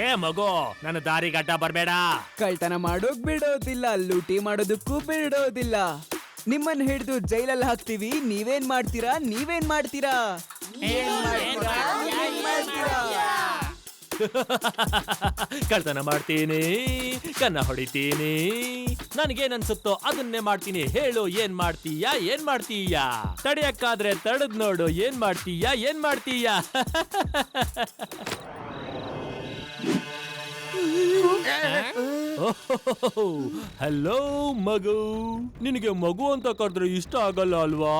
ಏ ಮಗು, ನನ್ನ ದಾರಿಗೆ ಅಡ್ಡ ಬರ್ಬೇಡ. ಕಳ್ತನ ಮಾಡೋಕ್ ಬಿಡೋದಿಲ್ಲ, ಲೂಟಿ ಮಾಡೋದಕ್ಕೂ ಬಿಡೋದಿಲ್ಲ. ನಿಮ್ಮನ್ನ ಹಿಡಿದು ಜೈಲಲ್ಲಿ ಹಾಕ್ತೀವಿ. ನೀವೇನ್ ಮಾಡ್ತೀರಾ? ನೀವೇನ್ ಮಾಡ್ತೀರಾ? ಕಳ್ತನ ಮಾಡ್ತೀನಿ, ಕನ್ನ ಹೊಡಿತೀನಿ, ನನಗೇನನ್ಸುತ್ತೋ ಅದನ್ನೇ ಮಾಡ್ತೀನಿ. ಹೇಳು, ಏನ್ ಮಾಡ್ತೀಯಾ? ಏನ್ ಮಾಡ್ತೀಯಾ? ತಡೆಯಕ್ಕಾದ್ರೆ ತಡೆದ್ ನೋಡು. ಏನ್ ಮಾಡ್ತೀಯಾ? ಏನ್ ಮಾಡ್ತೀಯಾ? ಹಲೋ ಮಗು, ನಿನಗೆ ಮಗು ಅಂತ ಕರೆದ್ರೆ ಇಷ್ಟ ಆಗಲ್ಲ ಅಲ್ವಾ?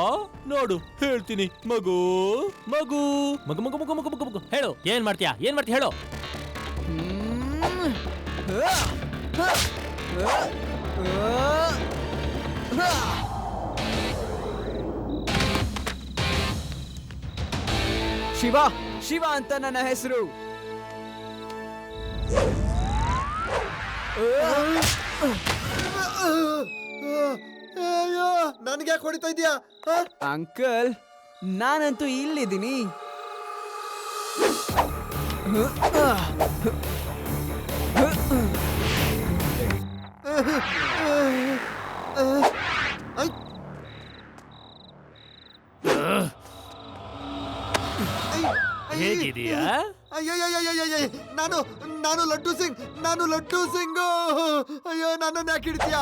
ನೋಡು, ಹೇಳ್ತೀನಿ. ಮಗು ಮಗು ಮಗು ಮಗು ಮಗು ಮಗು ಮಗು ಮಗು ಹೇಳು, ಏನ್ ಮಾಡ್ತೀಯಾ? ಏನ್ ಮಾಡ್ತೀಯ ಹೇಳು. ಶಿವ, ಶಿವ ಅಂತ ನನ್ನ ಹೆಸರು. ಅಯ್ಯೋ, ನನ್ಗೆ ಯಾಕೆ ಹೊಡಿತಾ ಇದೀಯಾ? ಅಂಕಲ್, ನಾನಂತೂ ಇಲ್ಲಿದ್ದೀನಿ. ಹೇಗಿದೀಯಾ? ನಾನು ಲಡ್ಡು ಸಿಂಗ್, ನಾನು ಲಡ್ಡು ಸಿಂಗ್. ಅಯ್ಯೋ, ನನ್ನನ್ನು ಯಾಕೆ ಹಿಡ್ತೀಯಾ?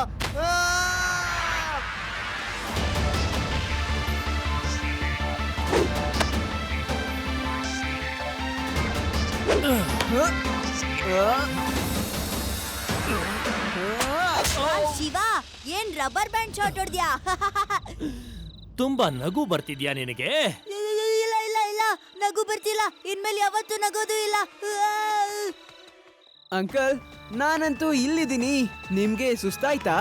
ಶಿವ, ಏನ್ ರಬ್ಬರ್ ಬ್ಯಾಂಡ್ ಶಾಟ್ ಹೊಡ್ದ್ಯಾ? ತುಂಬಾ ನಗು ಬರ್ತಿದ್ಯಾ ನಿನಗೆ? ಇಲ್ಲ ಇಲ್ಲ ಇಲ್ಲ, ನಗು ಬರ್ತಿಲ್ಲ. ಇನ್ಮೇಲೆ ಯಾವತ್ತೂ ನಗೋದು ಇಲ್ಲ. ಅಂಕಲ್, ನಾನಂತೂ ಇಲ್ಲಿದ್ದೀನಿ. ನಿಮ್ಗೆ ಸುಸ್ತಾಯ್ತಾ?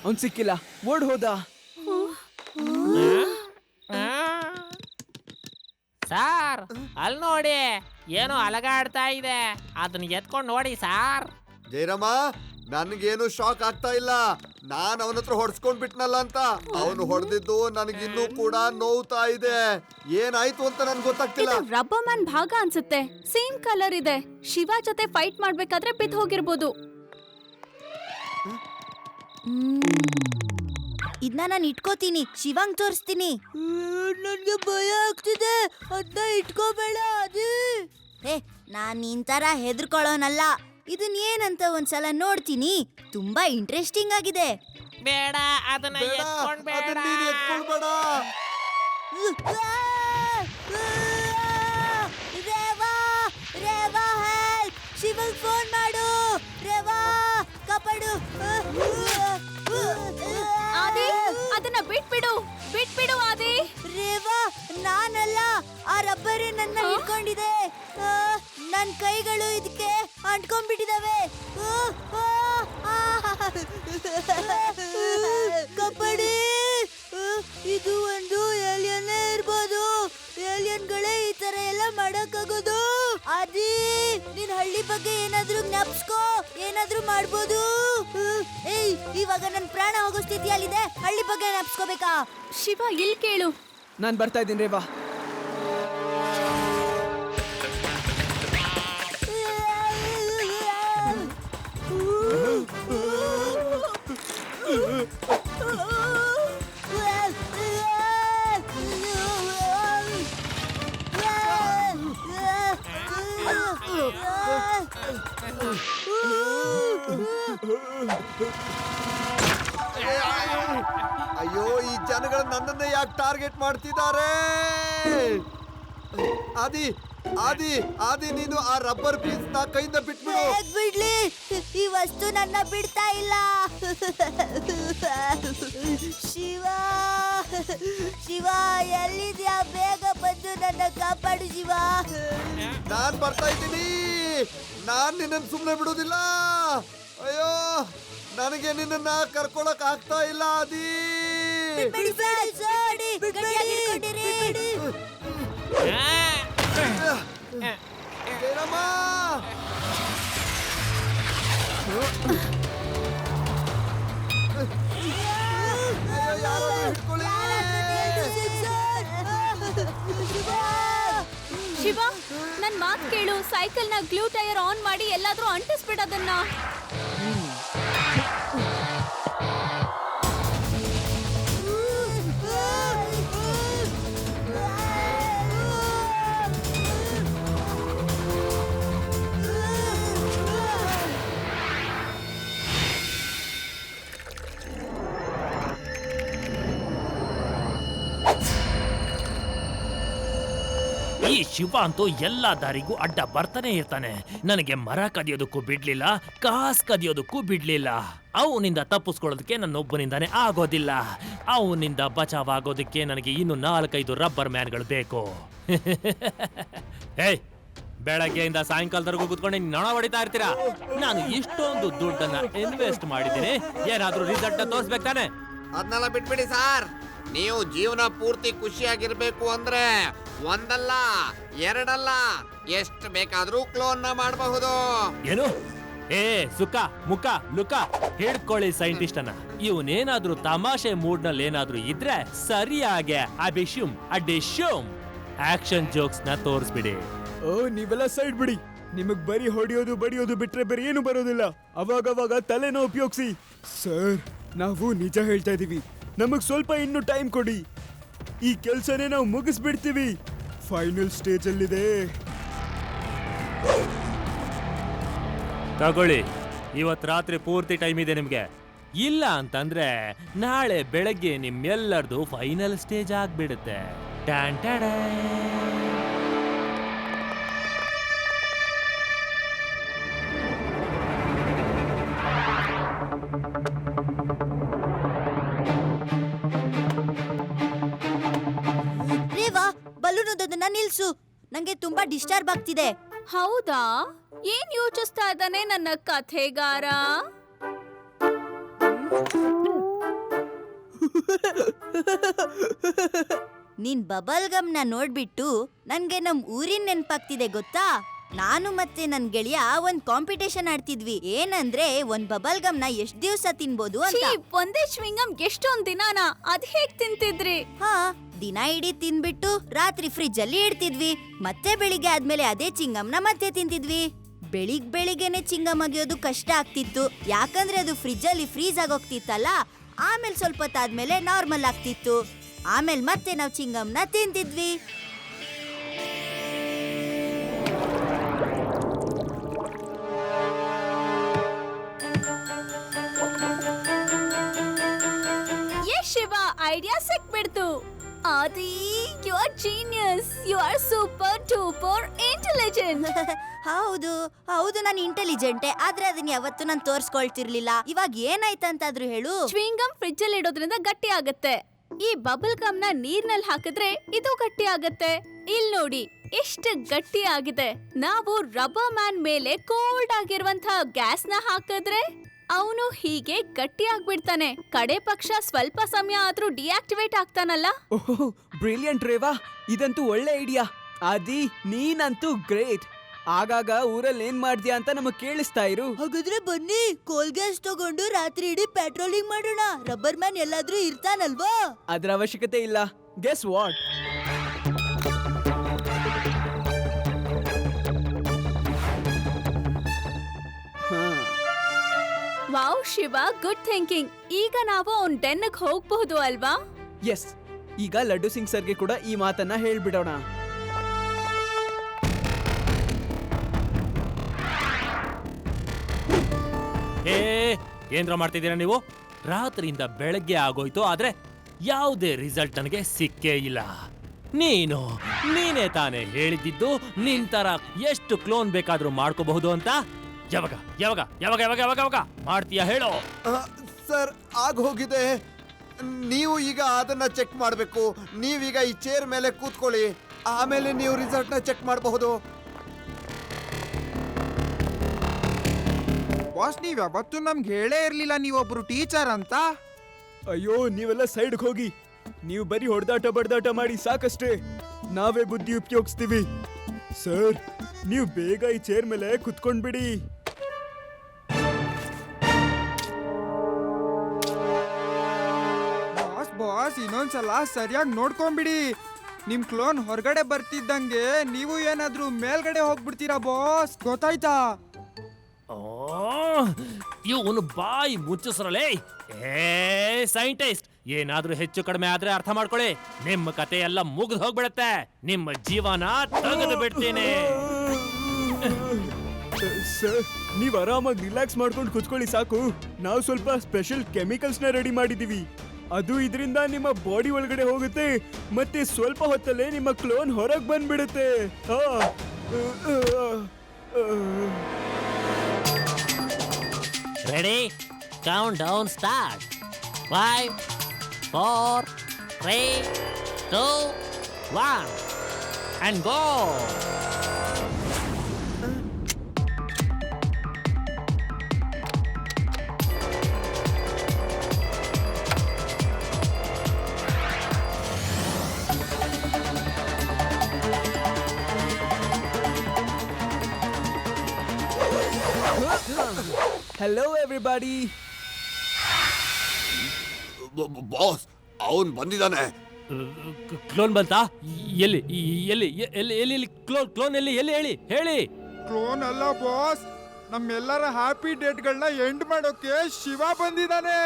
ಅವ್ನ್ ಸಿಕ್ಕಿಲ್ಲ, ಓಡ್ ಹೋದ. ಸಾರ್ ಅಲ್ಲಿ ನೋಡಿ, ಏನೋ ಅಲಗಾಡ್ತಾ ಇದೆ, ಅದನ್ನ ಎತ್ಕೊಂಡು ನೋಡಿ ಸಾರ್. ಜಯರಾಮ, ನನ್ಗೇನು ಶಾಕ್ ಆಗ್ತಾ ಇಲ್ಲ. ನಾನ್ ಅವನ ಹತ್ರ ಹೊಡ್ಸ್ಕೊಂಡ್ ಬಿಟ್ನಲ್ಲ ಅಂತ. ಅವನು ಹೊಡೆದಿದ್ದು ನನಗಿನ್ನೂ ಕೂಡ ನೋವ್ತಾ ಇದೆ. ಏನಾಯ್ತು ಅಂತ ನನ್ಗೆ ಗೊತ್ತಾಗ್ತಿಲ್ಲ. ಇದು ರಬ್ಬರ್ ಮ್ಯಾನ್ ಭಾಗ ಅನ್ಸುತ್ತೆ. ಸೇಮ್ ಕಲರ್ ಇದೆ. ಶಿವ ಜೊತೆ ಫೈಟ್ ಮಾಡ್ಬೇಕಾದ್ರೆ ಬಿದ್ದು ಹೋಗಿರ್ಬೋದು. ಇದನ್ನ ನಾನು ಇಟ್ಕೋತೀನಿ, ಶಿವಂಗ್ ತೋರಿಸ್ತೀನಿ. ನನ್ಗೆ ಭಯ ಆಗ್ತಿದೆ, ಅದನ್ನ ಇಟ್ಕೋಬೇಡ. ಅದು ನಾನ್ ನಿನ್ ತರ ಹೆದರ್ಕೊಳ್ಳೋನಲ್ಲ. ಇದನ್ ಏನಂತ ಒಂದ್ಸಲ ನೋಡ್ತೀನಿ. ತುಂಬಾ ಇಂಟ್ರೆಸ್ಟಿಂಗ್ ಆಗಿದೆ. ಬೇಡ, ಅದನ್ನ ಎತ್ಕೊಂಡ್ಬೇಡ. ರೇವಾ, ರೇವಾ ಹೆಲ್ಪ್! ಶಿವಂಗ್ ಫೋನ್ ಮಾಡು. ರೇವಾ, ಕಾಪಾಡು. ಆದಿ, ಅದನ್ನ ಬಿಟ್ಬಿಡು, ಬಿಟ್ಬಿಡು ಆದಿ. ರೇವಾ, ನಾನಲ್ಲ, ಆ ರಬ್ಬರೇ ನನ್ನ ಹಿಡ್ಕೊಂಡಿದೆ. ನನ್ ಕೈಗಳು ಇದಕ್ಕೆ ಅಂಟ್ಕೊಂಡ್ಬಿಟ್ಟಿದಾವೆ. ಕಬಡ್ಡಿ, ಇದು ಒಂದು ಏಲಿಯನ್ನೇ ಇರ್ಬೋದು. ಏಲಿಯನ್ಗಳೇ ಈ ತರ ಎಲ್ಲ ಮಾಡಕ್ಕಾಗೋದು. ಆದಿ, ನಿನ್ ಹಳ್ಳಿ ಬಗ್ಗೆ ಏನಾದ್ರೂ ಜ್ಞಾಪಿಸ್ಕೋ, ಏನಾದ್ರೂ ಮಾಡ್ಬೋದು. ಏಯ್, ಇವಾಗ ನನ್ ಪ್ರಾಣ ಹೋಗೋ ಸ್ಥಿತಿಯಲ್ಲಿದೆ. ಹಳ್ಳಿ ಬಗ್ಗೆ ಜ್ಞಾಪಿಸ್ಕೋಬೇಕಾ? ಶಿವ, ಇಲ್ಲಿ ಕೇಳು. ನಾನ್ ಬರ್ತಾ ಇದ್ದೀನಿ ರೇವಾ. ಅಯ್ಯೋ, ಈ ಜನಗಳು ನನ್ನನ್ನೇ ಯಾಕೆ ಟಾರ್ಗೆಟ್ ಮಾಡ್ತಿದ್ದಾರೆ? ಆದಿ, ಆದಿ, ಆದಿ, ನೀನು ಆ ರಬ್ಬರ್ ಪೀಸ್ ನ ಕೈಯಿಂದ ಬಿಟ್ಬಿಡು. ಬಿಡ್ಲಿ, ಈ ವಸ್ತು ನನ್ನ ಬಿಡ್ತಾ ಇಲ್ಲ. ಶಿವ, ಶಿವ ಎಲ್ಲಿದ್ಯಾ? ಬೇಗ ಬಂದು ನನ್ನ ಕಾಪಾಡು ಶಿವ. ನಾನ್ ಬರ್ತಾ ಇದ್ದೀನಿ. ನಾನ್ ನಿನ್ನನ್ನು ಸುಮ್ಮನೆ ಬಿಡುವುದಿಲ್ಲ. ಅಯ್ಯೋ, ನನಗೆ ನಿನ್ನನ್ನ ಕರ್ಕೊಳಕ್ ಆಗ್ತಾ ಇಲ್ಲ. ಆದಿ, ಜಯರಾಮ, ಶಿವ, ನನ್ ಮಾತ್ ಕೇಳು. ಸೈಕಲ್ ನ ಗ್ಲೂ ಟೈರ್ ಆನ್ ಮಾಡಿ ಎಲ್ಲಾದ್ರೂ ಅಂಟಿಸ್ಬಿಡೋದನ್ನ. ಈ ಶಿವ ಅಂತೂ ಎಲ್ಲಾ ದಾರಿಗೂ ಅಡ್ಡ ಬರ್ತಾನೆ ಇರ್ತಾನೆ. ನನಗೆ ಮರ ಕದಿಯೋದಕ್ಕೂ ಬಿಡ್ಲಿಲ್ಲ, ಕಾಸ್ ಕದಿಯೋದಕ್ಕೂ ಬಿಡ್ಲಿಲ್ಲ. ಅವನಿಂದ ತಪ್ಪಿಸ್ಕೊಳ್ಳೋದಕ್ಕೆ ನನ್ನೊಬ್ಬನಿಂದಾನೇ ಆಗೋದಿಲ್ಲ. ಅವನಿಂದ ಬಚಾವ್ ಆಗೋದಕ್ಕೆ ನನಗೆ ಇನ್ನು 4-5 ರಬ್ಬರ್ ಮ್ಯಾನ್ಗಳು ಬೇಕು. ಏಯ್, ಬೆಳಗ್ಗೆಯಿಂದ ಸಾಯಂಕಾಲದವರೆಗೂ ಕೂತ್ಕೊಂಡು ನೊಣ ಹೊಡಿತಾ ಇರ್ತೀರಾ? ನಾನು ಇಷ್ಟೊಂದು ದುಡ್ಡನ್ನ ಇನ್ವೆಸ್ಟ್ ಮಾಡಿದ್ದೀನಿ, ಏನಾದ್ರೂ ರಿಸಲ್ಟ್ ತೋರಿಸ್ಬೇಕು ತಾನೆ? ಅದನ್ನೆಲ್ಲ ಬಿಟ್ಬಿಡಿ ಸಾರ್. ನೀವು ಜೀವನ ಪೂರ್ತಿ ಖುಷಿಯಾಗಿರ್ಬೇಕು ಅಂದ್ರೆ ಒಂದಲ್ಲ, ಎರಡಲ್ಲ, ಎಷ್ಟು ಬೇಕಾದ್ರೂ ಕ್ಲೋನ್ ನ ಮಾಡಬಹುದು. ಏನು? ಏ ಸುಖ ಮುಖ ಲುಕ, ಹಿಡ್ಕೊಳ್ಳಿ ಸೈಂಟಿಸ್ಟ್ ಅನ್ನ. ಇವನೇನಾದ್ರೂ ತಮಾಷೆ ಮೂಡ್ ನಲ್ಲಿ ಏನಾದ್ರೂ ಇದ್ರೆ ಸರಿಯಾಗೆ ಅಡಿಶ್ಯೂಮ್ ಆಕ್ಷನ್ ಜೋಕ್ಸ್ ನ ತೋರಿಸ್ಬಿಡಿ. ಓ, ನೀವೆಲ್ಲ ಸೈಡ್ ಬಿಡಿ. ನಿಮಗ್ ಬರೀ ಹೊಡಿಯೋದು ಬಡಿಯೋದು ಬಿಟ್ರೆ ಬೇರೆ ಏನು ಬರೋದಿಲ್ಲ. ಅವಾಗವಾಗ ತಲೆನೋ ಉಪಯೋಗಿಸಿ. ಸರ್, ನಾವು ನಿಜ ಹೇಳ್ತಾ ಇದೀವಿ. ನಮಗ್ ಸ್ವಲ್ಪ ಇನ್ನು ಟೈಮ್ ಕೊಡಿ. ಈ ಕೆಲ್ಸನೇ ನಾವು ಮುಗಿಸ್ಬಿಡ್ತೀವಿ. ಫೈನಲ್ ಸ್ಟೇಜ್ ಅಲ್ಲಿದೆ. ತಗೊಳ್ಳಿ, ಇವತ್ ರಾತ್ರಿ ಪೂರ್ತಿ ಟೈಮ್ ಇದೆ ನಿಮ್ಗೆ. ಇಲ್ಲ ಅಂತಂದ್ರೆ ನಾಳೆ ಬೆಳಗ್ಗೆ ನಿಮ್ಮೆಲ್ಲರದು ಫೈನಲ್ ಸ್ಟೇಜ್ ಆಗ್ಬಿಡುತ್ತೆ. ಟ್ಯಾನ್ ಟ್ಯಾಡಾ. ಬಲೂನೋದನ್ನ ನಿಲ್ಸು. ನಂಗೆ ತುಂಬಾ ಡಿಸ್ಟರ್ಬ್ ಆಗ್ತಿದೆ. ಹೌದಾ? ಏನ್ ಯೋಚಿಸ್ತಾ ಇದ್ದಾನೆ ನನ್ನ ಕಥೆಗಾರ? ನೀನ್ ಬಬಲ್ ಗಮ್ನ ನೋಡ್ಬಿಟ್ಟು ನನ್ಗೆ ನಮ್ ಊರಿನ ನೆನ್ಪಾಗ್ತಿದೆ ಗೊತ್ತಾ. ನಾನು ಮತ್ತೆ ನನ್ ಗೆಳೆಯ ಒಂದ್ ಕಾಂಪಿಟೇಷನ್ ಆಡ್ತಿದ್ವಿ. ಏನಂದ್ರೆ ಒಂದ್ ಬಬಲ್ ಗಮ್ನ ಎಷ್ಟ್ ದಿವ್ಸ ತಿನ್ಬೋದು ಅಂತ. ಒಂದೇ ಚ್ವಿಂಗಮ್ ಎಷ್ಟೊಂದ್ ದಿನಾನ ಅದ್ ಹೇಗ್ ತಿಂತಿದ್ರಿ? ಹಾ, ದಿನ ಇಡೀ ತಿನ್ಬಿಟ್ಟು ರಾತ್ರಿ ಫ್ರಿಜ್ ಅಲ್ಲಿ ಇಡ್ತಿದ್ವಿ. ಮತ್ತೆ ಬೆಳಿಗ್ಗೆ ಆದ್ಮೇಲೆ ಅದೇ ಚಿಂಗಮ್ನ ಮತ್ತೆ ತಿಂತಿದ್ವಿ. ಬೆಳಿಗ್ಗೆನೆ ಚಿಂಗಮ್ ಅಗಿಯೋದು ಕಷ್ಟ ಆಗ್ತಿತ್ತು, ಯಾಕಂದ್ರೆ ಅದು ಫ್ರಿಜ್ ಅಲ್ಲಿ ಫ್ರೀಸ್ ಆಗೋಗ್ತಿತ್ತಲ್ಲ. ಆಮೇಲೆ ಸ್ವಲ್ಪ ಹೊತ್ತಾದ್ಮೇಲೆ ನಾರ್ಮಲ್ ಆಗ್ತಿತ್ತು. ಆಮೇಲೆ ಮತ್ತೆ ನಾವು ಚಿಂಗಮ್ನ ತಿಂತಿದ್ವಿ. ಶಿವ, ಐಡಿಯಾ ಸಿಕ್ಬಿಡ್ತು. Aadi, you are genius. You are super duper intelligent. ಹೌದು ಹೌದು, ನಾನು ಇಂಟೆಲಿಜೆಂಟೆ, ಆದ್ರೆ ಅದನ್ನ ಯಾವತ್ತೂ ನಾನು ತೋರ್ಸ್ಕೊಳ್ತಿರ್ಲಿಲ್ಲ. ಇವಾಗ ಏನಾಯ್ತಂತಾದ್ರೂ ಹೇಳು. ಚ್ವಿಂಗಮ್ ಫ್ರಿಜ್ ಅಲ್ಲಿ ಇಡೋದ್ರಿಂದ ಗಟ್ಟಿ ಆಗತ್ತೆ. ಈ ಬಬಲ್ ಗಮ್ ನ ನೀರ್ನಲ್ಲಿ ಹಾಕಿದ್ರೆ ಇದು ಗಟ್ಟಿ ಆಗತ್ತೆ. ಇಲ್ ನೋಡಿ ಎಷ್ಟು ಗಟ್ಟಿ ಆಗಿದೆ. ನಾವು ರಬ್ಬರ್ ಮ್ಯಾನ್ ಮೇಲೆ ಕೋಲ್ಡ್ ಆಗಿರುವಂತಹ ಗ್ಯಾಸ್ ನ ಹಾಕಿದ್ರೆ ಅವನು ಹೀಗೆ ಗಟ್ಟಿ ಆಗ್ಬಿಡ್ತಾನೆ. ಕಡೆ ಪಕ್ಷ ಸ್ವಲ್ಪ ಸಮಯ ಆದ್ರೂ ಡಿಆಕ್ಟಿವೇಟ್ ಆಗ್ತಾನಲ್ಲ. ಓಹ್, ಬ್ರಿಲಿಯಂಟ್ ರೇವಾ, ಇದಂತೂ ಒಳ್ಳೆ ಐಡಿಯಾ. ಆದಿ, ನೀನಂತೂ ಗ್ರೇಟ್. ಆಗಾಗ ಊರಲ್ಲಿ ಏನ್ ಮಾಡ್ದ್ಯಾ ಅಂತ ನಮಗ್ ಕೇಳಿಸ್ತಾ ಇರು. ಹಾಗಾದ್ರೆ ಬನ್ನಿ, ಕೋಲ್ ಗ್ಯಾಸ್ ತಗೊಂಡು ರಾತ್ರಿ ಇಡೀ ಪೆಟ್ರೋಲಿಂಗ್ ಮಾಡೋಣ. ರಬ್ಬರ್ ಮ್ಯಾನ್ ಎಲ್ಲಾದ್ರೂ ಇರ್ತಾನಲ್ವಾ? ಅದ್ರ ಅವಶ್ಯಕತೆ ಇಲ್ಲ. Guess what? Wow Shiva, good thinking. ಈಗ ನಾವು ಅವ್ನ್ ಡೆನ್ಗೆ ಹೋಗ್ಬಹುದು ಅಲ್ವಾ? ಎಸ್, ಈಗ ಲಡ್ಡು ಸಿಂಗ್ ಸರ್ಗೆ ಕೂಡ ಈ ಮಾತನ್ನ ಹೇಳ್ಬಿಡೋಣ. ಏನ್ರ ಮಾಡ್ತಿದ್ದೀರಾ ನೀವು? ರಾತ್ರಿಯಿಂದ ಬೆಳಗ್ಗೆ ಆಗೋಯ್ತು, ಆದ್ರೆ ಯಾವುದೇ ರಿಸಲ್ಟ್ ನನಗೆ ಸಿಕ್ಕೇ ಇಲ್ಲ. ನೀನೇ ತಾನೇ ಹೇಳಿದ್ದು ನಿನ್ ತರ ಎಷ್ಟು ಕ್ಲೋನ್ ಬೇಕಾದ್ರೂ ಮಾಡ್ಕೋಬಹುದು ಅಂತ. ಯಾವಾಗ ಯಾವಾಗ ಯಾವಾಗ ಯಾವಾಗ ಯಾವಾಗ ಯಾವಾಗ ಮಾಡ್ತೀಯಾ ಹೇಳೋ? ಸರ್, ಆಗ ಹೋಗಿದೆ. ನೀವು ಈಗ ಅದನ್ನ ಚೆಕ್ ಮಾಡಬೇಕು. ನೀವೀಗ ಈ ಚೇರ್ ಮೇಲೆ ಕೂತ್ಕೊಳ್ಳಿ, ಆಮೇಲೆ ನೀವು ರಿಸಲ್ಟ್ ನ ಚೆಕ್ ಮಾಡಬಹುದು. ಬಾಸ್, ನೀವ್ ಯಾವತ್ತೂ ನಮ್ಗೆ ಹೇಳೇ ಇರ್ಲಿಲ್ಲ ನೀವೊಬ್ರು ಟೀಚರ್ ಅಂತ. ಅಯ್ಯೋ, ನೀವೆಲ್ಲ ಸೈಡ್ಗೆ ಹೋಗಿ. ನೀವು ಬರೀ ಹೊಡೆದಾಟ ಬಡ್ದಾಟ ಮಾಡಿ ಸಾಕಷ್ಟೇ. ನಾವೇ ಬುದ್ಧಿ ಉಪಯೋಗಿಸ್ತೀವಿ. ಸರ್, ನೀವು ಬೇಗ ಈ ಚೇರ್ ಮೇಲೆ ಕುತ್ಕೊಂಡ್ಬಿಡಿ. ಬಾಸ್, ಇನ್ನೊಂದ್ಸಲ ಸರಿಯಾಗಿ ನೋಡ್ಕೊಂಬಿಡಿ. ನಿಮ್ ಕ್ಲೋನ್ ಹೊರಗಡೆ ಬರ್ತಿದ್ದಂಗೆ ನೀವು ಏನಾದ್ರೂ ಮೇಲ್ಗಡೆ ಹೋಗ್ಬಿಡ್ತೀರಾ ಬಾಸ್, ಗೊತ್ತಾಯ್ತಾ? ಇವನು ಬಾಯಿ ಮುಚ್ಚಿಸ್ರಲೇ. ಸೈಂಟಿಸ್ಟ್, ಏನಾದ್ರೂ ಹೆಚ್ಚು ಕಡಿಮೆ ಆದ್ರೆ ಅರ್ಥ ಮಾಡ್ಕೊಳ್ಳಿ, ನಿಮ್ಮ ಕತೆ ಎಲ್ಲ ಮುಗಿದು ಹೋಗ್ಬಿಡತ್ತೆ. ನಿಮ್ಮ ಜೀವನ ತೆಗೆದು ಬಿಡ್ತೀನಿ. ಸರ್, ನೀವು ಆರಾಮಾಗಿ ರಿಲ್ಯಾಕ್ಸ್ ಮಾಡ್ಕೊಂಡು ಕುತ್ಕೊಳ್ಳಿ ಸಾಕು. ನಾವು ಸ್ವಲ್ಪ ಸ್ಪೆಷಲ್ ಕೆಮಿಕಲ್ಸ್ ನ ರೆಡಿ ಮಾಡಿದೀವಿ. ಅದು ಇದರಿಂದ ನಿಮ್ಮ ಬಾಡಿ ಒಳಗಡೆ ಹೋಗುತ್ತೆ, ಮತ್ತೆ ಸ್ವಲ್ಪ ಹೊತ್ತಲ್ಲೇ ನಿಮ್ಮ ಕ್ಲೋನ್ ಹೊರಗೆ ಬಂದ್ಬಿಡುತ್ತೆ. Ready? Count down start. 5, 4, 3, 2, 1 and go. Hello everybody. Boss, ಅವನ್ ಬಂದಿದ್ದಾನೆ. ಕ್ಲೋನ್ ಬಂತಾ? ಎಲ್ಲಿ ಎಲ್ಲಿ ಎಲ್ಲಿ ಎಲ್ಲಿ ಕ್ಲೋನ್ ಎಲ್ಲಿ ಎಲ್ಲಿ ಹೇಳಿ ಹೇಳಿ. ಕ್ಲೋನ್ ಅಲ್ಲ ಬಾಸ್, ನಮ್ಮೆಲ್ಲರ ಹ್ಯಾಪಿ ಡೇಟ್ಗಳನ್ನ ಎಂಡ್ ಮಾಡೋಕೆ ಶಿವ ಬಂದಿದ್ದಾನೆ.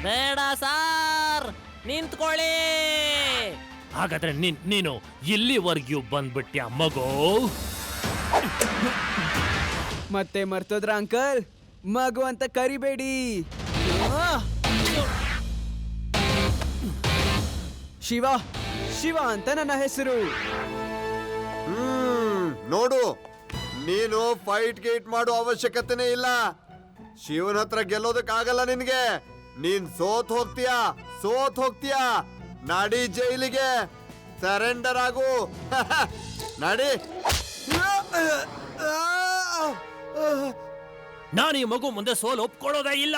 ಬೇಡ ಸಾರ್, ನಿಂತ್ಕೊಳ್ಳಿ. ಹಾಗಾದ್ರೆ ನೀನು ಇಲ್ಲಿವರೆಗೂ ಬಂದ್ಬಿಟ್ಟ್ಯಾ ಮಗು? ಮತ್ತೆ ಮರ್ತೋದ್ರ ಅಂಕಲ್? ಮಗು ಅಂತ ಕರಿಬೇಡಿ. ಶಿವ, ಶಿವ ಅಂತ ನನ್ನ ಹೆಸರು. ನೋಡು, ನೀನು ಫೈಟ್ ಗೇಟ್ ಮಾಡೋ ಅವಶ್ಯಕತೆನೇ ಇಲ್ಲ. ಶಿವನ ಹತ್ರ ಗೆಲ್ಲೋದಕ್ಕಾಗಲ್ಲ ನಿನ್ಗೆ. ನೀನ್ ಸೋತ್ ಹೋಗ್ತೀಯಾ. ನಡಿ ಜೈಲಿಗೆ, ಸರೆಂಡರ್ ಆಗು. ನಡಿ. ನಾನು ಈ ಮಗು ಮುಂದೆ ಸೋಲು ಒಪ್ಕೊಳ್ಳೋದೇ ಇಲ್ಲ.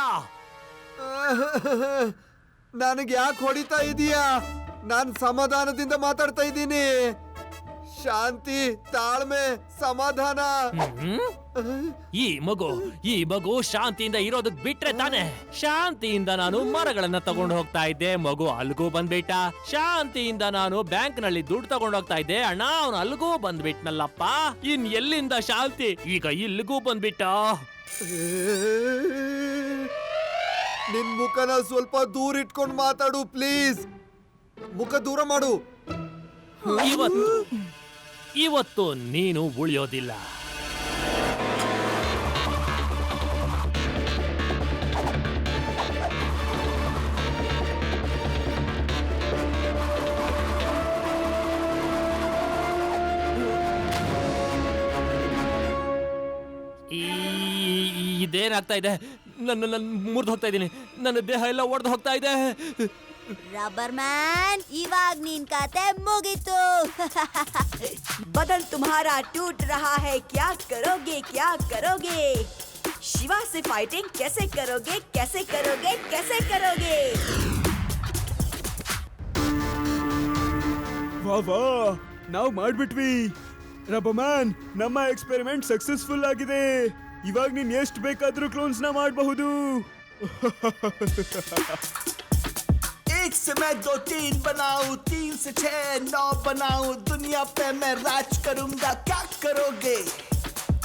ನನಗೆ ಯಾಕೆ ಹೊಡಿತಾ ಇದೀಯಾ? ನಾನ್ ಸಮಾಧಾನದಿಂದ ಮಾತಾಡ್ತಾ ಇದ್ದೀನಿ. ಶಾಂತಿ, ತಾಳ್ಮೆ, ಸಮಾಧಾನ. ಈ ಮಗು ಶಾಂತಿಯಿಂದ ಇರೋದಕ್ ಬಿಟ್ರೆ ತಾನೆ. ಶಾಂತಿಯಿಂದ ನಾನು ಮರಗಳನ್ನ ತಗೊಂಡು ಹೋಗ್ತಾ ಇದ್ದೆ, ಮಗು ಅಲ್ಗೂ ಬಂದ್ಬಿಟ್ಟ. ಶಾಂತಿಯಿಂದ ನಾನು ಬ್ಯಾಂಕ್ ನಲ್ಲಿ ದುಡ್ಡು ತಗೊಂಡು ಹೋಗ್ತಾ ಇದ್ದೆ, ಅಣ್ಣ ಅವನು ಅಲ್ಗೂ ಬಂದ್ಬಿಟ್ನಲ್ಲಪ್ಪ. ಇನ್ ಎಲ್ಲಿಂದ ಶಾಂತಿ? ಈಗ ಇಲ್ಗೂ ಬಂದ್ಬಿಟ್ಟ. ನಿನ್ ಮುಖನ ಸ್ವಲ್ಪ ದೂರ ಇಟ್ಕೊಂಡು ಮಾತಾಡು ಪ್ಲೀಸ್. ಮುಖ ದೂರ ಮಾಡು. ಇವತ್ತು ನೀನು ಉಳಿಯೋದಿಲ್ಲ. ಇದೇನಾಗ್ತಾ ಇದೆ? ನನ್ನ ಮುರಿದು ಹೋಗ್ತಾ ಇದ್ದೀನಿ. ನನ್ನ ದೇಹ ಎಲ್ಲ ಒಡೆದು ಹೋಗ್ತಾ ಇದೆ. रबर मैन इवाग नीन कहते मुगीतो बदन तुम्हारा टूट रहा है, क्या करोगे क्या करोगे? शिवा से फाइटिंग कैसे करोगे कैसे करोगे कैसे करोगे? ವಾ ವಾ, ನಾವು ಮಾಡ್ಬಿಟ್ವಿ ರಬ್ಬರ್ ಮ್ಯಾನ್. ನಮ್ಮ ಎಕ್ಸ್ಪೆರಿಮೆಂಟ್ ಸಕ್ಸಸ್ಫುಲ್ ಆಗಿದೆ. ಇವಾಗ ನೀನ್ ಎಷ್ಟು ಬೇಕಾದ್ರೂ ಕ್ಲೋನ್ಸ್ ನ ಮಾಡಬಹುದು. एक से मैं 2 3 बनाऊं, 3 से 6 9 बनाऊं, दुनिया पे मैं राज करूंगा. क्या करोगे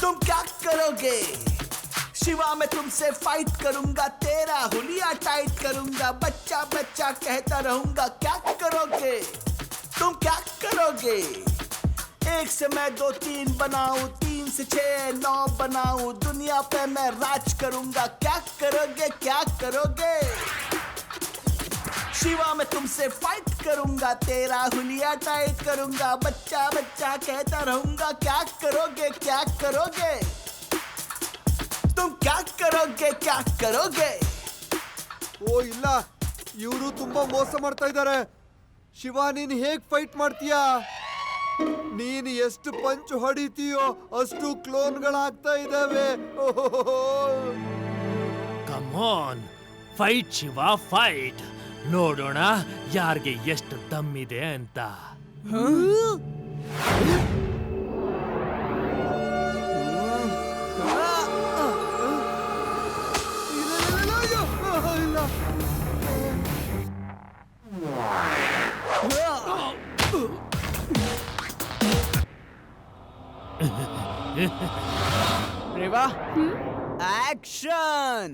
तुम क्या करोगे? शिवा मैं तुमसे फाइट करूंगा, तेरा हुलिया टाइट करूंगा, बच्चा बच्चा कहता रहूंगा. क्या करोगे तुम क्या करोगे? 1 से मैं 2 3 बनाऊं, 3 से 6 9 बनाऊं, दुनिया पे मैं राज करूंगा. क्या करोगे क्या करोगे? शिवा मैं तुमसे फाइट करूंगा, तेरा हुलिया टाइट करूंगा, बच्चा बच्चा कहता रहूंगा. क्या करोगे क्या करोगे तुम क्या करोगे क्या करोगे? ಓ ಇಲ್ಲ, ಇವರು ತುಂಬಾ ಮೋಸ ಮಾಡ್ತಾ ಇದ್ದಾರೆ. ಶಿವ, ನೀನ್ ಹೇಗ್ ಫೈಟ್ ಮಾಡ್ತೀಯಾ? ನೀನ್ ಎಷ್ಟು ಪಂಚ್ ಹೊಡಿತೀಯೋ ಅಷ್ಟು ಕ್ಲೋನ್ಗಳಾಗ್ತಾ ಇದಾವೆ. Come on, fight Shiva, fight. ನೋಡೋಣ ಯಾರಿಗೆ ಎಷ್ಟು ದಮ್ಮಿದೆ ಅಂತ. ರೇವಾ, ಆಕ್ಷನ್!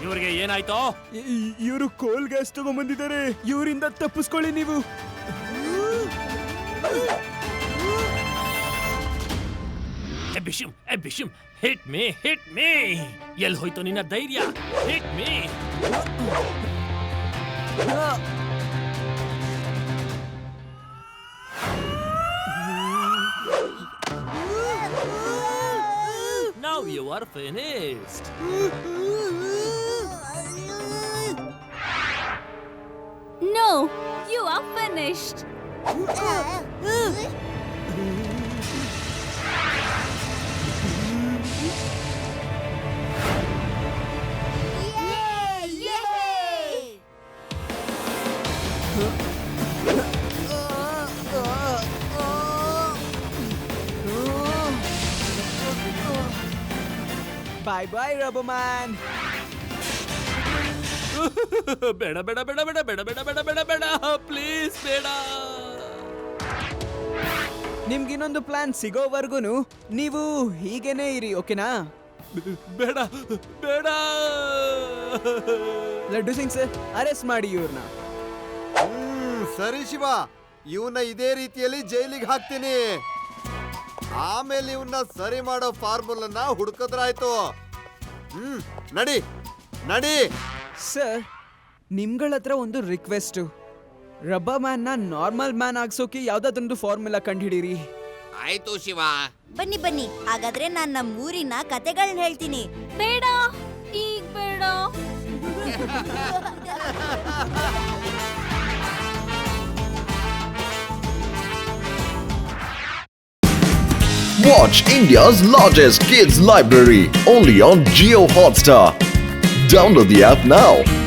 ಇವ್ರಿಗೆ ಏನಾಯ್ತೋ? ಇವರು ಕೋಲ್ ಗ್ಯಾಸ್ ತಗೊಂಡ್ಬಂದಿದ್ದಾರೆ. ಇವರಿಂದ ತಪ್ಪಿಸ್ಕೊಳ್ಳಿ ನೀವು. ಎಬಿಶಿಮ್, ಹಿಟ್ ಮೀ. ಎಲ್ಲಿ ಹೋಯ್ತು ನಿನ್ನ ಧೈರ್ಯ? Hit me. Now you are finished. No, you are finished. Bye bye rubber man. ಬೇಡ ಪ್ಲೀಸ್ ಬೇಡ. ನಿಮ್ಗಿನ್ನೊಂದು ಪ್ಲಾನ್ ಸಿಗೋವರ್ಗುನು ನೀವು ಹೀಗೇನೆ ಇರಿ, ಓಕೆನಾ? ಬೇಡ. ಲಡ್ಡು ಸಿಂಗ್ ಸರ್, ಅರೆಸ್ಟ್ ಮಾಡಿ ಇವ್ರನ್ನ. ಸರಿ ಶಿವ, ಇವನ್ನ ಇದೇ ರೀತಿಯಲ್ಲಿ ಜೈಲಿಗೆ ಹಾಕ್ತೀನಿ. ಆಮೇಲೆ ಇವನ್ನ ಸರಿ ಮಾಡೋ ಫಾರ್ಮುಲನ್ನ ಹುಡುಕದ್ರಾಯ್ತು. ನಡಿ. ಸರ್, ನಿಮ್ಗಳ ಹತ್ರ ಒಂದು ರಿಕ್ವೆಸ್ಟ್. ರಬ್ಬರ್ ಮ್ಯಾನ್ ನ ನಾರ್ಮಲ್ ಮ್ಯಾನ್ ಆಗ್ಸೋಕೆ ಯಾವ್ದಾದ್ರೊಂದು ಫಾರ್ಮುಲಾ ಕಂಡುಹಿಡೀರಿ. ಆಯ್ತು ಶಿವ. ಬನ್ನಿ ಬನ್ನಿ, ಹಾಗಾದ್ರೆ ನಾನ್ ನಮ್ಮ ಊರಿನ ಕತೆಗಳನ್ನ ಹೇಳ್ತೀನಿ. ಬೇಡ, ಈಗ ಬೇಡ. Watch India's largest kids library only on Jio Hotstar. Download the app now.